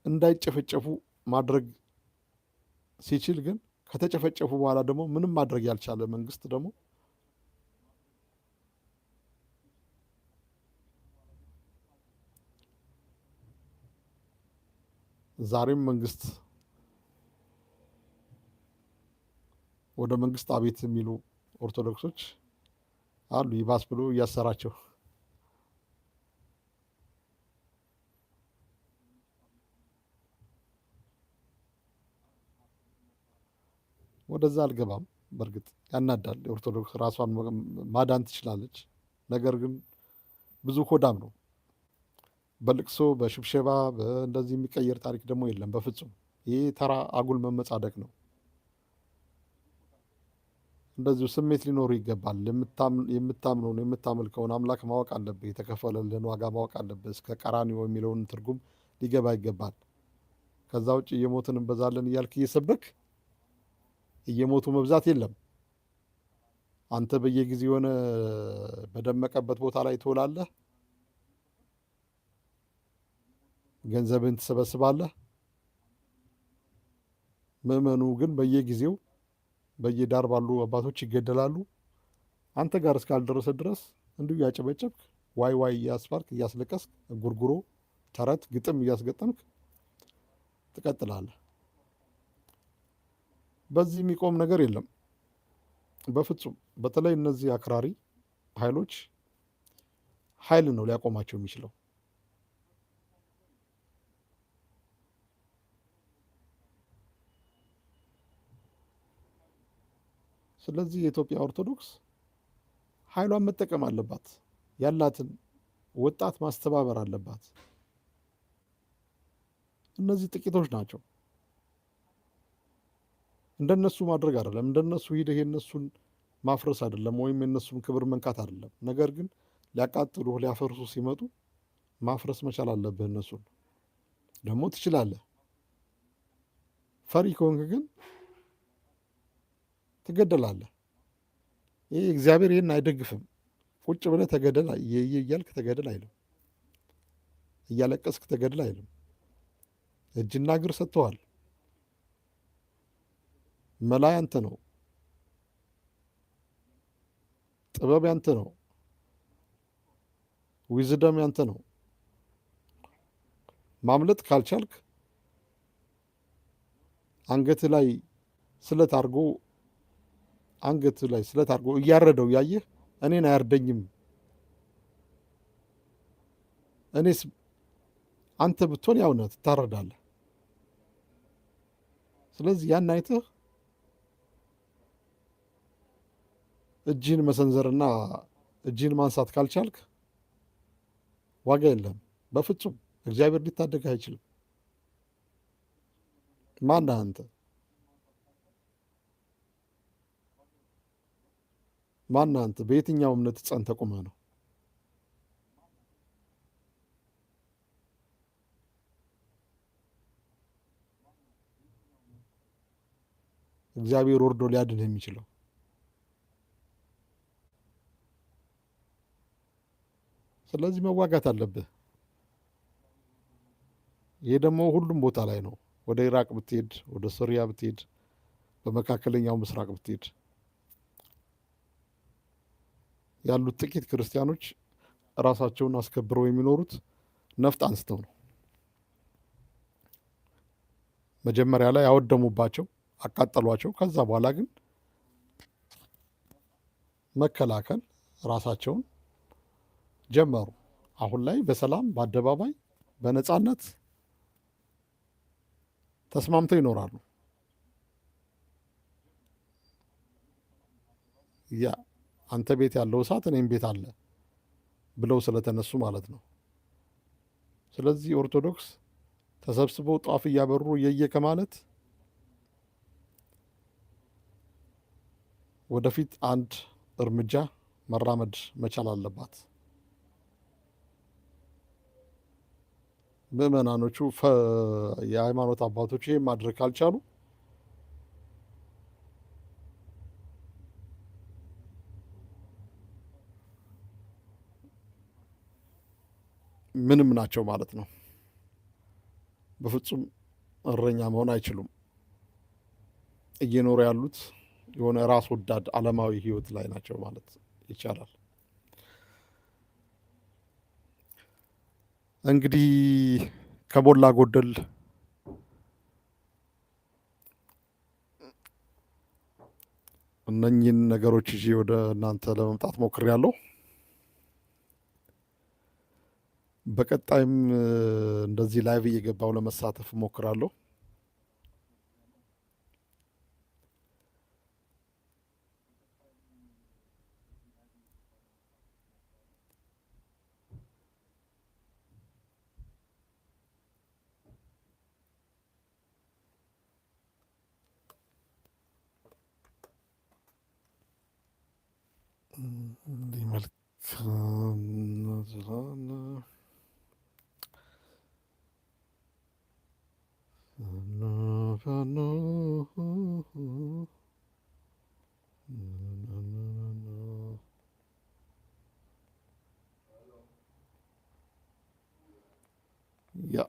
እንዳይጨፈጨፉ ማድረግ ሲችል ግን ከተጨፈጨፉ በኋላ ደግሞ ምንም ማድረግ ያልቻለ መንግስት ደግሞ ዛሬም መንግስት ወደ መንግስት አቤት የሚሉ ኦርቶዶክሶች አሉ። ይባስ ብሎ እያሰራቸው ወደዛ አልገባም። በእርግጥ ያናዳል። ኦርቶዶክስ ራሷን ማዳን ትችላለች። ነገር ግን ብዙ ሆዳም ነው። በልቅሶ በሽብሸባ እንደዚህ የሚቀየር ታሪክ ደግሞ የለም በፍጹም። ይህ ተራ አጉል መመጻደቅ ነው። እንደዚሁ ስሜት ሊኖሩ ይገባል። የምታምነውን የምታመልከውን አምላክ ማወቅ አለብህ። የተከፈለልህን ዋጋ ማወቅ አለብህ። እስከ ቀራንዮ የሚለውን ትርጉም ሊገባ ይገባል። ከዛ ውጭ እየሞትን እንበዛለን እያልክ እየሰበክ እየሞቱ መብዛት የለም። አንተ በየጊዜው የሆነ በደመቀበት ቦታ ላይ ትውላለህ፣ ገንዘብህን ትሰበስባለህ። ምዕመኑ ግን በየጊዜው በየዳር ባሉ አባቶች ይገደላሉ። አንተ ጋር እስካልደረሰ ድረስ እንዲሁ እያጨበጨብክ ዋይ ዋይ እያስባልክ እያስለቀስክ ጉርጉሮ፣ ተረት፣ ግጥም እያስገጠምክ ትቀጥላለህ። በዚህ የሚቆም ነገር የለም በፍጹም። በተለይ እነዚህ አክራሪ ኃይሎች ኃይል ነው ሊያቆማቸው የሚችለው። ስለዚህ የኢትዮጵያ ኦርቶዶክስ ኃይሏን መጠቀም አለባት። ያላትን ወጣት ማስተባበር አለባት። እነዚህ ጥቂቶች ናቸው። እንደነሱ ማድረግ አይደለም፣ እንደነሱ ሂደህ የነሱን ማፍረስ አይደለም፣ ወይም የነሱን ክብር መንካት አይደለም። ነገር ግን ሊያቃጥሉ ሊያፈርሱ ሲመጡ ማፍረስ መቻል አለብህ። እነሱን ደግሞ ትችላለህ። ፈሪ ከሆንክ ግን ትገደላለህ። ይህ እግዚአብሔር ይህን አይደግፍም። ቁጭ ብለህ ተገደል እያልክ ተገደል አይልም። እያለቀስክ ተገደል አይልም። እጅና እግር ሰጥተዋል። መላ ያንተ ነው። ጥበብ ያንተ ነው። ዊዝደም ያንተ ነው። ማምለጥ ካልቻልክ አንገትህ ላይ ስለት አድርጎ እያረደው ያየህ እኔን አያርደኝም፣ እኔስ አንተ ብትሆን ያው ነህ ትታረዳለህ። ስለዚህ ያን አይተህ እጅህን መሰንዘርና እጅህን ማንሳት ካልቻልክ ዋጋ የለም። በፍጹም እግዚአብሔር ሊታደግህ አይችልም። ማነህ አንተ? ማነህ አንተ? በየትኛው እምነት ጸንተህ ቆመህ ነው? እግዚአብሔር ወርዶ ሊያድንህ የሚችለው? ስለዚህ መዋጋት አለብህ። ይሄ ደግሞ ሁሉም ቦታ ላይ ነው። ወደ ኢራቅ ብትሄድ፣ ወደ ሶሪያ ብትሄድ፣ በመካከለኛው ምስራቅ ብትሄድ ያሉት ጥቂት ክርስቲያኖች ራሳቸውን አስከብረው የሚኖሩት ነፍጥ አንስተው ነው። መጀመሪያ ላይ አወደሙባቸው፣ አቃጠሏቸው። ከዛ በኋላ ግን መከላከል ራሳቸውን ጀመሩ። አሁን ላይ በሰላም በአደባባይ በነፃነት ተስማምተው ይኖራሉ። ያ አንተ ቤት ያለው እሳት እኔም ቤት አለ ብለው ስለተነሱ ማለት ነው። ስለዚህ ኦርቶዶክስ ተሰብስበው ጧፍ እያበሩ እየየ ከማለት ወደፊት አንድ እርምጃ መራመድ መቻል አለባት። ምዕመናኖቹ የሃይማኖት አባቶች ይህን ማድረግ ካልቻሉ ምንም ናቸው ማለት ነው። በፍጹም እረኛ መሆን አይችሉም። እየኖሩ ያሉት የሆነ ራስ ወዳድ ዓለማዊ ሕይወት ላይ ናቸው ማለት ይቻላል። እንግዲህ ከሞላ ጎደል እነኚህን ነገሮች ይዤ ወደ እናንተ ለመምጣት ሞክሬያለሁ። በቀጣይም እንደዚህ ላይቭ እየገባው ለመሳተፍ ሞክራለሁ። እንዲህ መልካም ናዝራን ፋኖ ያ